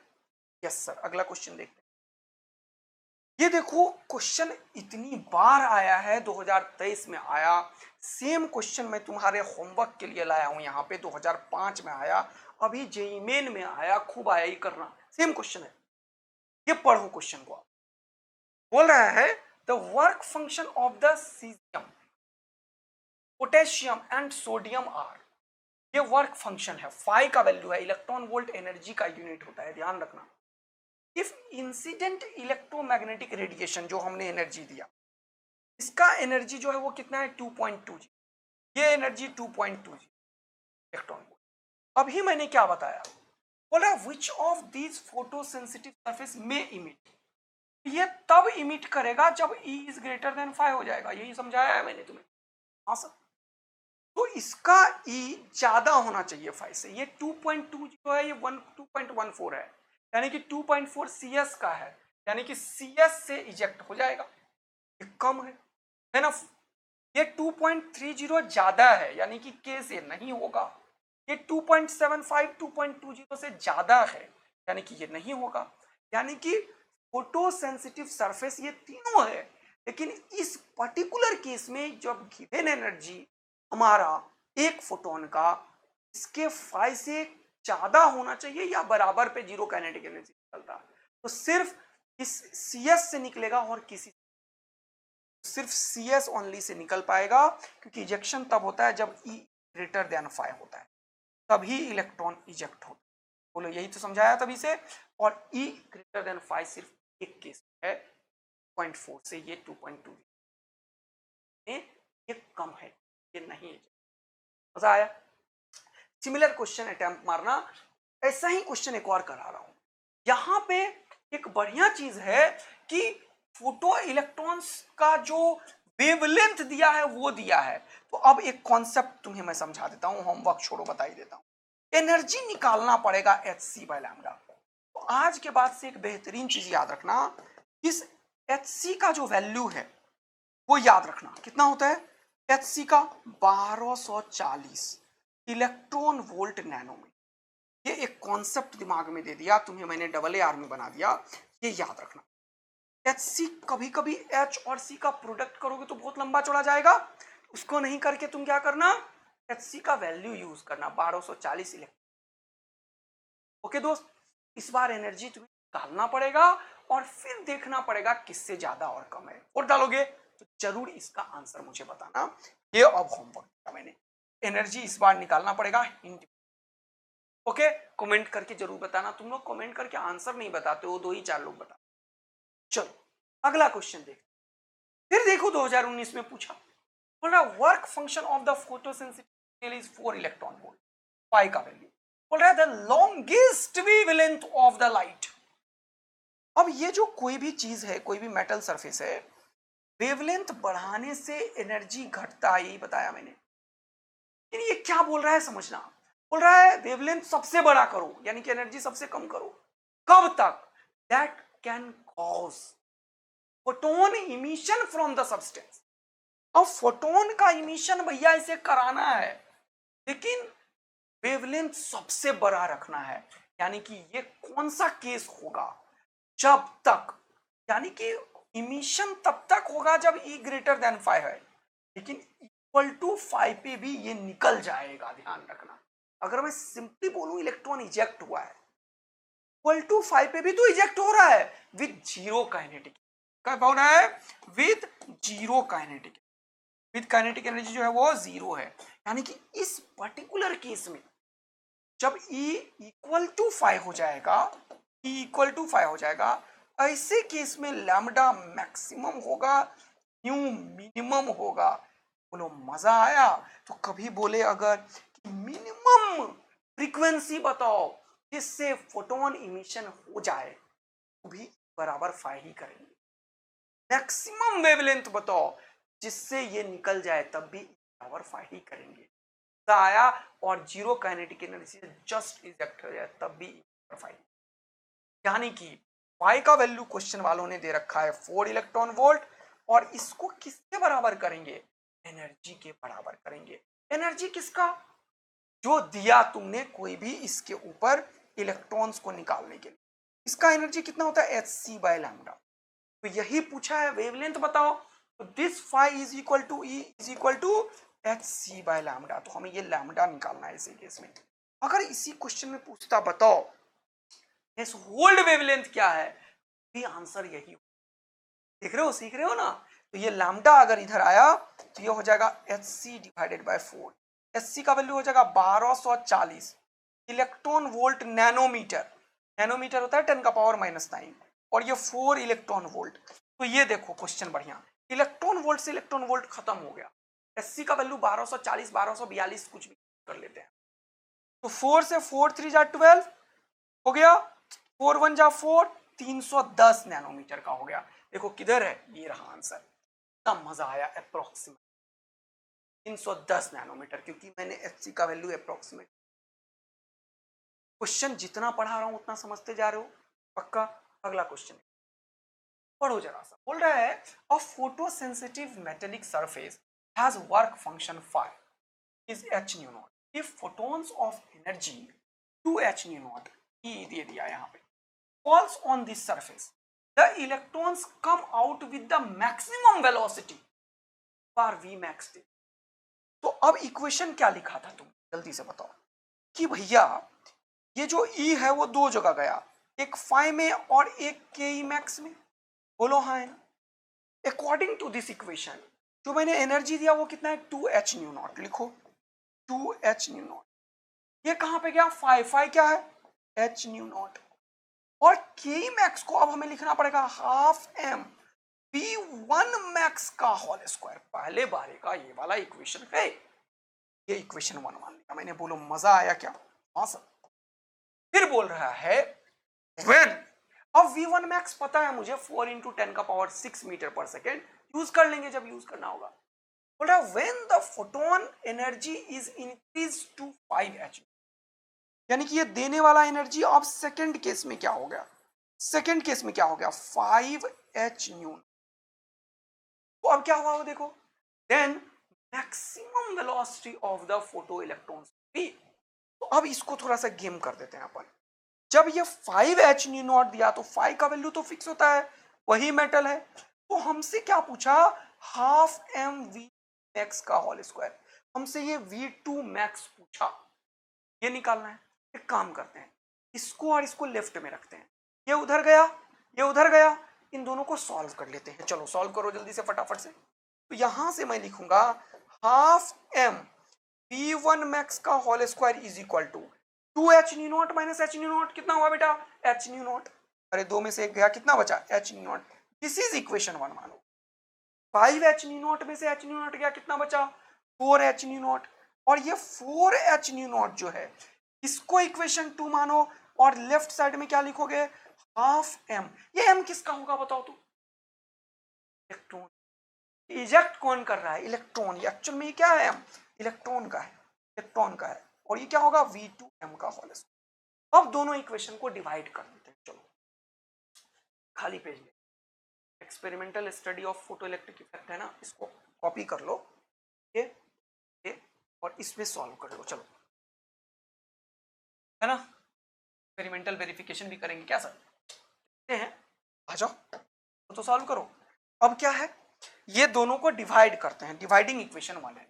यस सर। अगला क्वेश्चन देखते हैं। ये देखो क्वेश्चन इतनी बार आया है, 2023 में आया, सेम क्वेश्चन मैं तुम्हारे होमवर्क के लिए लाया हूं यहाँ पे, 2005 में आया, अभी जेईई मेन में आया, खूब आया, ही करना, सेम क्वेश्चन है। ये पढ़ो क्वेश्चन को, बोल रहा है the work function of the caesium, potassium and sodium are, ये वर्क फंक्शन है, फाई का वैल्यू है, इलेक्ट्रॉन वोल्ट एनर्जी का यूनिट होता है, ध्यान रखना। इफ इंसिडेंट इलेक्ट्रोमैग्नेटिक रेडिएशन जो हमने एनर्जी दिया, इसका एनर्जी जो है वो कितना है 2.2 जी, ये एनर्जी 2.2 जी इलेक्ट्रॉन वोल्ट। अभी मैंने क्या बताया, बोला which of these photo sensitive surface में इमिट, ये तब इमिट करेगा जब E इज ग्रेटर देन 5 हो जाएगा, यही समझाया है मैंने तुम्हें। हाँ सर, तो इसका E ज्यादा होना चाहिए 5 से, ये 2.2 जो है ये 2.14 है, यानी कि 2.4 CS का है, यानी कि CS से इजेक्ट हो जाएगा, ये कम है ना। ये 2.30 ज्यादा है, यानी कि K से नहीं होगा। ये 2.75 2.20 से ज्यादा है, यानी कि ये नहीं होगा। यानी कि फोटो सेंसिटिव सरफेस ये तीनों है, लेकिन इस पर्टिकुलर केस में जब गिवन एनर्जी हमारा एक फोटोन का इसके 5 से ज्यादा होना चाहिए या बराबर पे जीरो काइनेटिक एनर्जी निकलता, तो सिर्फ इस CS से निकलेगा और किसी सिर्फ CS ओनली से निकल पाएगा, क्योंकि इजेक्शन तब होता है जब E ग्रेटर देन 5 होता है, तभी इलेक्ट्रॉन इजेक्ट होता है। बोलो यही तो समझाया तभी से। और E ग्रेटर देन 5 सिर्फ एक केस है, 0.4 से ये 2.2 ये कम है, ये नहीं है। मजा आया। सिमिलर क्वेश्चन अटेम्प्ट मारना, ऐसा ही क्वेश्चन एक और करा रहा हूं। यहां पे एक बढ़िया चीज है कि फोटो इलेक्ट्रॉन्स का जो वेवलेंथ दिया है वो दिया है। तो अब एक कॉन्सेप्ट तुम्हें मैं समझा देता हूं, होमवर्क छोड़ो बता ही देता हूं। एनर्जी निकालना पड़ेगा एच सी बाय लैम्डा। तो आज के बाद से एक बेहतरीन चीज याद रखना, इस एच सी का जो वैल्यू है वो याद रखना कितना होता है। एच सी का 1240 इलेक्ट्रॉन वोल्ट नैनोमीटर। ये एक कॉन्सेप्ट दिमाग में दे दिया तुम्हें मैंने, डबल ए आर में बना दिया, ये याद रखना। एच सी, कभी कभी एच और सी का प्रोडक्ट करोगे तो बहुत लंबा चौड़ा जाएगा, उसको नहीं करके तुम क्या करना, एच सी का वैल्यू यूज करना 1240 इलेक्ट्रॉन। ओके दोस्त, इस बार एनर्जी तुम्हें निकालना पड़ेगा और फिर देखना पड़ेगा किससे ज्यादा और कम है। और डालोगे तो जरूर इसका आंसर मुझे बताना। ये अब होमवर्क दिया मैंने, एनर्जी इस बार निकालना पड़ेगा। ओके, कमेंट करके जरूर बताना। तुम लोग कमेंट करके आंसर नहीं बताते हो, 2 ही 4 लोग बता। चलो अगला क्वेश्चन देख, फिर देखो 2019 में पूछा, बोल रहा work function of the photosensitive is 4 electron volt, pi का वैल्यू। बोल रहा है the longest wavelength of the light. अब ये जो कोई भी चीज है, कोई भी मेटल सरफेस है, वेवलेंथ बढ़ाने से एनर्जी घटता है, यही बताया मैंने। यानी ये क्या बोल रहा है समझना, बोल रहा है वेवलेंथ सबसे बड़ा करो यानी कि एनर्जी सबसे कम करो। कब तक, that can cause photon emission from the substance. अब फोटोन का इमिशन भैया इसे कराना है, लेकिन वेवलेंथ सबसे बड़ा रखना है। यानी कि ये कौन सा केस होगा, जब तक, यानी कि इमिशन तब तक होगा जब E ग्रेटर देन 5 है, लेकिन इक्वल टू 5 पे भी ये निकल जाएगा, ध्यान रखना। अगर मैं सिंपली बोलूं इलेक्ट्रॉन इजेक्ट हुआ है, इक्वल टू 5 पे भी तो इजेक्ट हो रहा है विद जीरो काइनेटिक। क्या हो रहा है, with zero kinetic, with kinetic energy जो है वो जीरो है। यानी कि इस पर्टिकुलर केस में जब E इक्वल टू 5 हो जाएगा, E इक्वल टू 5 हो जाएगा, ऐसे केस में लैम्डा मैक्सिमम होगा, न्यू मिनिमम होगा। बोलो मजा आया। तो कभी बोले अगर मिनिमम फ्रीक्वेंसी बताओ जिससे फोटोन इमिशन हो जाए, तो भी बराबर 5 ही करेंगे। मैक्सिमम वेवलेंथ बताओ जिससे ये निकल जाए, तब भी बराबर 5 ही करेंगे। आया और zero kinetic energy just eject हो जाए, तब भी 5। यानी कि y का वैल्यू क्वेश्चन वालों ने दे रखा है 4 इलेक्ट्रॉन वोल्ट, और इसको किसके बराबर करेंगे, एनर्जी के बराबर करेंगे। एनर्जी किसका, जो दिया तुमने कोई भी इसके ऊपर इलेक्ट्रॉन्स को निकालने के लिए, इसका एनर्जी कितना होता है, एच सी बाय लैम्डा। तो यही पूछा है, वेवलेंथ बताओ, तो this phi is equal to E is equal to H C by lambda. तो हमें ये लैम्डा निकालना है इसी केस में। अगर इसी क्वेश्चन में पूछता बताओ इस होल्ड वेवलेंथ क्या है, भी आंसर यही, देख रहे हो, सीख रहे हो ना। तो ये लैम्डा अगर इधर आया तो ये हो जाएगा H C divided by 4। H C का वैल्यू हो जाएगा 1240 इलेक्ट्रॉन वोल्ट नैनोमीटर। नैनोमीटर होता है 10 का पावर -9, और ये 4 इलेक्ट्रॉन वोल्ट। तो ये देखो क्वेश्चन बढ़िया, इलेक्ट्रॉन वोल्ट से इलेक्ट्रॉन वोल्ट खत्म हो गया। एच सी का वैल्यू 1240 1242 कुछ भी कर लेते हैं। तो 4 से 4 3 जा 12 हो गया, 4 1 जा 4, 310 नैनोमीटर का हो गया। देखो किधर है, ये रहा आंसर। इतना मजा आया, अप्रोक्सीमेट 310 नैनोमीटर, क्योंकि मैंने एचसी का वैल्यू अप्रोक्सीमेट। क्वेश्चन जितना पढ़ा रहा हूं उतना समझते जा रहे हो, पक्का। अगला क्वेश्चन पढ़ो जरा सा, बोल रहा है a photo sensitive metallic surface has work function 5 is h nu naught if photons of energy 2h nu naught E दे दिया यहाँ पे falls on this surface, the electrons come out with the maximum velocity for v max t। तो अब equation क्या लिखा था तुम जल्दी से बताओ, कि भैया ये जो E है वो 2 जगह गया, एक फाई में और एक के ई मैक्स में। बोलो हाँ है ना। अकॉर्डिंग टू दिस इक्वेशन जो मैंने एनर्जी दिया वो कितना है, 2h nu naught। लिखो 2h nu naught। ये कहां पे गया, फाई क्या है, h nu naught। और k max को अब हमें लिखना पड़ेगा हाफ m v1 max का होल स्क्वायर। पहले बारे का ये वाला इक्वेशन है, ये इक्वेशन 1 मान लिया मैंने। बोलो मजा आया क्या, हाँ सर। फिर बोल रहा है when अब V1 मैक्स पता है मुझे 4 इंटू 10 का पावर 6 मीटर पर सेकेंड, यूज कर लेंगे जब यूज करना होगा। बोल रहा है when the photon energy is increase to 5h, यानी कि ये देने वाला एनर्जी अब सेकेंड केस में क्या हो गया, सेकेंड केस में क्या हो गया 5h न्यून। तो अब क्या हुआ वो देखो, then maximum velocity of the photo electrons भी। तो अब इसको थोड़ा सा गेम कर देते हैं अपन। जब ये 5h न्यू नॉट दिया तो 5 का वैल्यू तो फिक्स होता है, वही मेटल है। तो हमसे क्या पूछा, हाफ एम वी मैक्स का होल स्क्वायर, हमसे ये V2 मैक्स पूछा, ये निकालना है। एक काम करते हैं, इसको और इसको लेफ्ट में रखते हैं, ये उधर गया ये उधर गया, इन दोनों को सॉल्व कर लेते हैं। चलो सॉल्व करो जल्दी से फटाफट से। तो यहां से मैं लिखूंगा हाफ एम V1 मैक्स का whole square is equal to 2h nu naught minus h nu naught, कितना हुआ बेटा h न्यू नॉट, अरे दो में से एक गया, कितना बचा h nu not. This is equation 1 मानो। 5h न्यू नॉट में से h न्यू नॉट गया, कितना बचा 4h न्यू नॉट। और ये 4h न्यू नॉट जो है इसको इक्वेशन 2 मानो, और लेफ्ट साइड में क्या लिखोगे, हाफ एम। ये m किसका होगा बताओ तो, इलेक्ट्रॉन। इजेक्ट कौन कर रहा है, इलेक्ट्रॉन। ये एक्चुअल में क्या है, m इलेक्ट्रॉन का है, इलेक्ट्रॉन का है। और ये क्या होगा V2m का होल स्क्वायर। अब दोनों इक्वेशन को डिवाइड कर देते हैं। चलो खाली पेज ले, experimental study of photo electric effect है ना, इसको कॉपी कर लो, ये और इसमें सॉल्व कर लो। चलो है ना, एक्सपेरिमेंटल वेरिफिकेशन भी करेंगे क्या सर, हैं आ जाओ तो सॉल्व करो। अब क्या है, ये दोनों को डिवाइड करते हैं, डिवाइडिंग इक्वेशन 1 है,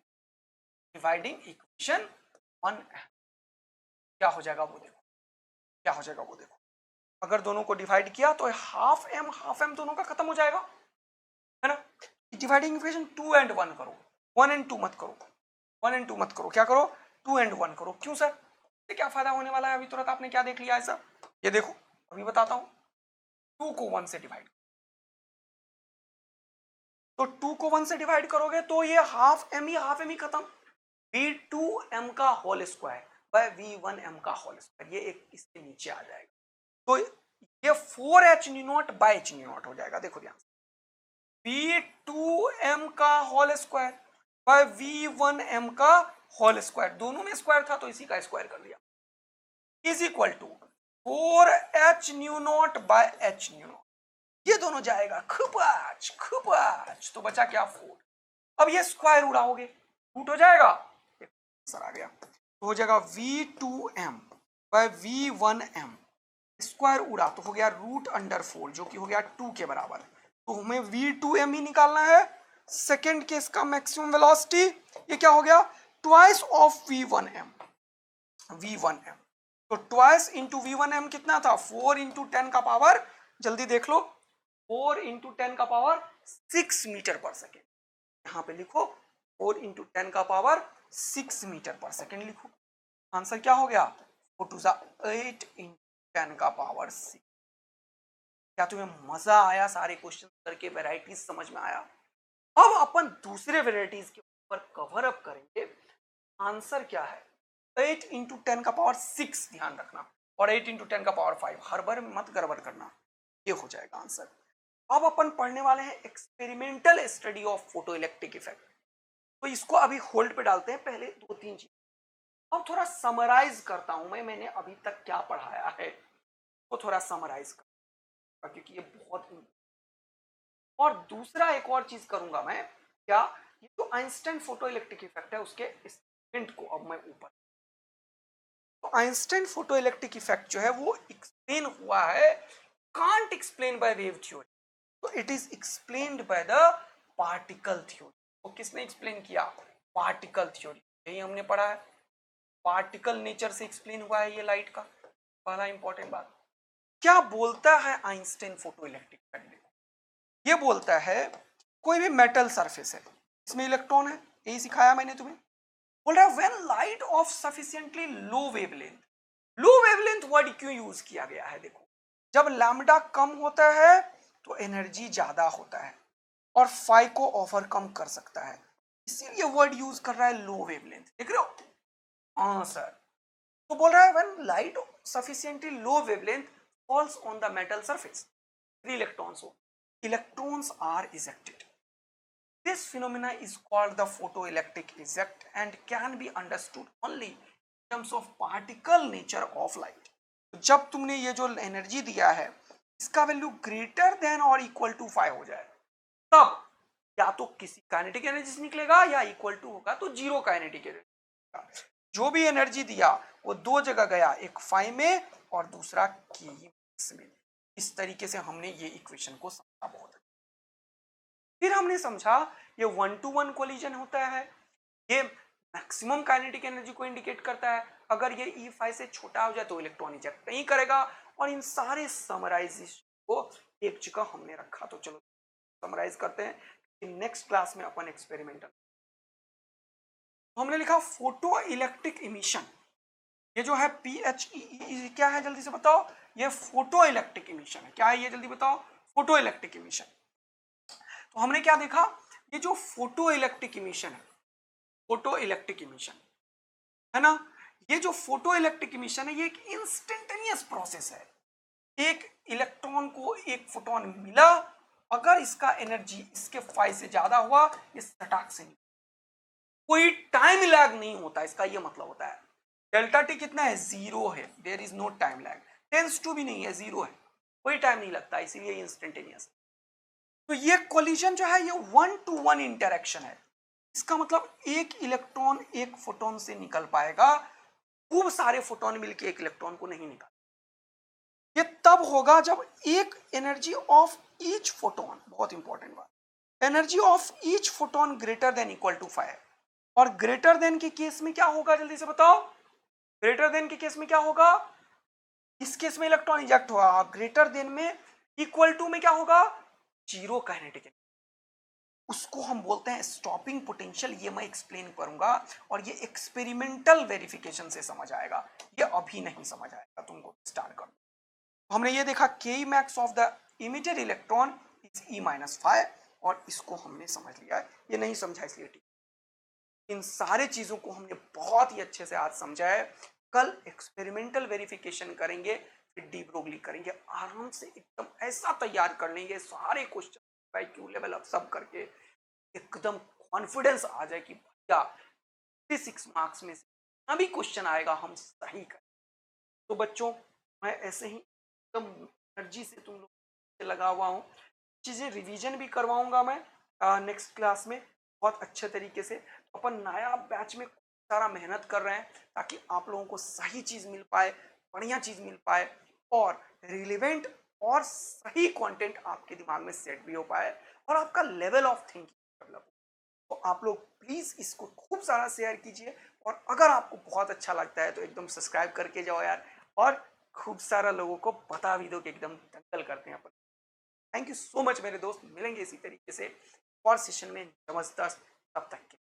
डिवाइडिंग इक्वेशन 1 क्या हो जाएगा वो देखो, क्या हो जाएगा वो देखो। अगर दोनों को डिवाइड किया तो हाफ एम दोनों का खत्म हो जाएगा, है ना। डिवाइडिंग इक्वेशन 2 एंड 1 करो, 1 एंड 2 मत करो, 1 एंड 2 मत करो, क्या करो 2 एंड 1 करो। क्यों सर, ये क्या फायदा होने वाला है, अभी तुरंत आपने क्या देख लिया है सर, ये देखो अभी बताता हूं। 2 को 1 से डिवाइड, तो 2 को 1 से डिवाइड करोगे तो ये हाफ एम ही खत्म। V2m का होल स्क्वायर बाय V1m का होल स्क्वायर, ये एक इसके नीचे आ जाएगा। तो ये 4h nu naught by h nu naught हो जाएगा। देखो ध्यान से, V2m का होल स्क्वायर बाय V1m का होल स्क्वायर, दोनों में स्क्वायर था तो इसी का स्क्वायर कर दिया, is equal to 4h nu naught by h nu naught. ये दोनों जाएगा खुपाच खुपाच, तो बचा क्या 4। अब ये स्क्वायर उड़ाओगे रूट हो जाएगा, आंसर आ गया। तो हो जाएगा V2m बाय V1m, स्क्वायर उड़ा तो हो गया रूट अंडर 4 जो कि हो गया 2 के बराबर। तो हमें V2m ही निकालना है। सेकेंड केस का मैक्सिमम वेलोसिटी ये क्या हो गया, ट्वाइस ऑफ V1m, V1m। तो ट्वाइस इंटू V1m कितना था, 4 इंटू 10 का पावर, जल्दी देख लो, 4 इंटू 10 का पावर 6 मीटर पर सेकेंड। यहां पे लिखो 4 इंटू 10 का पावर 6 मीटर पर सेकेंड लिखो। आंसर क्या हो गया, 4 टू 8 इंटू 10 का पावर 6। क्या तुम्हें मजा आया सारे क्वेश्चन करके, वेराइटीज समझ में आया। अब अपन दूसरे वेराइटीज के ऊपर कवर अप करेंगे। आंसर क्या है, 8 इंटू 10 का पावर 6 ध्यान रखना, और 8 इंटू 10 का पावर 5, हर बार मत गड़बड़ करना, ये हो जाएगा आंसर। अब अपन पढ़ने वाले हैं experimental study of photo electric effect. तो इसको अभी होल्ड पे डालते हैं, पहले 2-3 चीज। अब थोड़ा समराइज करता हूं मैंने अभी तक क्या पढ़ाया है, वो थोड़ा समराइज कर, क्योंकि ये बहुत। और दूसरा एक और चीज करूंगा मैं, क्या, ये जो आइंस्टाइन फोटो इलेक्ट्रिक इफेक्ट है उसके स्टेटमेंट को अब मैं ऊपर। तो आइंस्टाइन फोटो इलेक्ट्रिक इफेक्ट जो है वो एक्सप्लेन हुआ है, can't explain by wave theory, तो it is explained by the particle theory. तो किसने एक्सप्लेन किया, पार्टिकल थ्योरी, यही हमने पढ़ा है, पार्टिकल नेचर से एक्सप्लेन हुआ है ये लाइट का। पहला इंपॉर्टेंट बात, क्या बोलता है आइंस्टाइन फोटो इलेक्ट्रिक इफेक्ट, ये बोलता है कोई भी मेटल सरफेस है, इसमें इलेक्ट्रॉन है, यही सिखाया मैंने तुम्हें। बोल रहा है when light of sufficiently low wavelength, low wavelength word क्यों यूज किया गया है, देखो जब लैम्डा कम होता है तो एनर्जी ज्यादा होता है और फाई को ओवरकम कर सकता है, इसीलिए वर्ड यूज कर रहा है लो वेवलेंथ, देख रहे हो। हाँ सर, तो बोल रहा है when light sufficiently low wavelength falls on the metal surface. Free electrons हो. Electrons are ejected. This phenomena is called the photoelectric eject and can be understood only in terms of particle nature of light. जब तुमने ये जो energy दिया है इसका value greater than और equal to 5 हो जाए तब या तो किसी काइनेटिक एनर्जी से निकलेगा या इक्वल टू होगा तो जीरो काइनेटिक एनर्जी। जो भी एनर्जी दिया वो दो जगह गया, एक 5 में और दूसरा की में। इस तरीके से हमने ये इक्वेशन को समझा बहुत। फिर हमने समझा ये 1-to-1 कोलिजन होता है, ये मैक्सिमम काइनेटिक एनर्जी को इंडिकेट करता है। अगर ये E5 से छोटा हो जाए तो इलेक्ट्रॉन इजेक्ट नहीं करेगा। और इन सारे समराइजेशन को एक जगह हमने रखा। तो चलो समराइज करते हैं कि नेक्स्ट क्लास में अपन एक्सपेरिमेंटल हमने लिखा फोटो इलेक्ट्रिक इमिशन। ये जो है PHE क्या है जल्दी से बताओ? ये फोटो इलेक्ट्रिक इमिशन है। क्या है ये जल्दी बताओ? Photo electric emission. तो हमने क्या देखा? ये जो फोटो इलेक्ट्रिक इमिशन है, फोटो इलेक्ट्रिक इमिशन है ना, ये जो फोटो इलेक्ट्रिक इमिशन है ये एक इंस्टेंटेनियस प्रोसेस है। एक इलेक्ट्रॉन को एक फोटोन मिला, अगर इसका एनर्जी इसके 5 से ज्यादा हुआ ये सटाक से नहीं, कोई टाइम लैग नहीं होता। इसका ये मतलब होता है डेल्टा टी कितना है? 0 है। There is no time lag. Tends to भी नहीं है, 0 है, कोई टाइम नहीं लगता, इसीलिए इंस्टेंटेनियस। तो ये कोलिजन जो है ये 1-to-1 इंटरेक्शन है। इसका मतलब एक इलेक्ट्रॉन एक फोटोन से निकल पाएगा, खूब सारे फोटोन मिलके एक इलेक्ट्रॉन को नहीं निकाल। ये तब होगा जब एक एनर्जी ऑफ ईच फोटोन, बहुत इंपॉर्टेंट बात, energy of each photon greater than equal to 5। और ग्रेटर देन के केस में क्या होगा जल्दी से बताओ? ग्रेटर देन के केस में क्या होगा? इस केस में इलेक्ट्रॉन इजेक्ट होगा। ग्रेटर देन में इक्वल टू में क्या होगा? Zero kinetic energy. उसको हम बोलते हैं स्टॉपिंग पोटेंशियल। ये मैं एक्सप्लेन करूंगा और ये एक्सपेरिमेंटल वेरिफिकेशन से समझ आएगा, ये अभी नहीं समझ आएगा, तुमको स्टार्ट कर। हमने ये देखा के max of the emitted electron is E-5 और इसको हमने समझ लिया। ये नहीं समझा इसलिए ठीक। इन सारे चीजों को हमने बहुत ही अच्छे से आज समझा है। कल एक्सपेरिमेंटल वेरिफिकेशन करेंगे, फिर डी ब्रोगली करेंगे, आराम से एकदम ऐसा तैयार कर लेंगे सारे क्वेश्चन IQ लेवल अप सब करके, एकदम कॉन्फिडेंस आ जाए कि भैया 6 मार्क्स में से अभी क्वेश्चन आएगा हम सही करें। तो बच्चों मैं ऐसे ही एकदम एनर्जी से तुम लोग से लगा हुआ हूँ। चीजें रिवीजन भी करवाऊंगा मैं नेक्स्ट क्लास में बहुत अच्छे तरीके से। अपन नया बैच में सारा मेहनत कर रहे हैं ताकि आप लोगों को सही चीज मिल पाए, बढ़िया चीज मिल पाए और रिलेवेंट और सही कंटेंट आपके दिमाग में सेट भी हो पाए और आपका लेवल ऑफ थिंकिंग डेवलप हो। तो आप लोग प्लीज इसको खूब सारा शेयर कीजिए और अगर आपको बहुत अच्छा लगता है तो एकदम सब्सक्राइब करके जाओ यार, और खूब सारा लोगों को बता भी दो कि एकदम दंगल करते हैं अपन। थैंक यू सो मच मेरे दोस्त, मिलेंगे इसी तरीके से और सेशन में जबरदस्त। तब तक के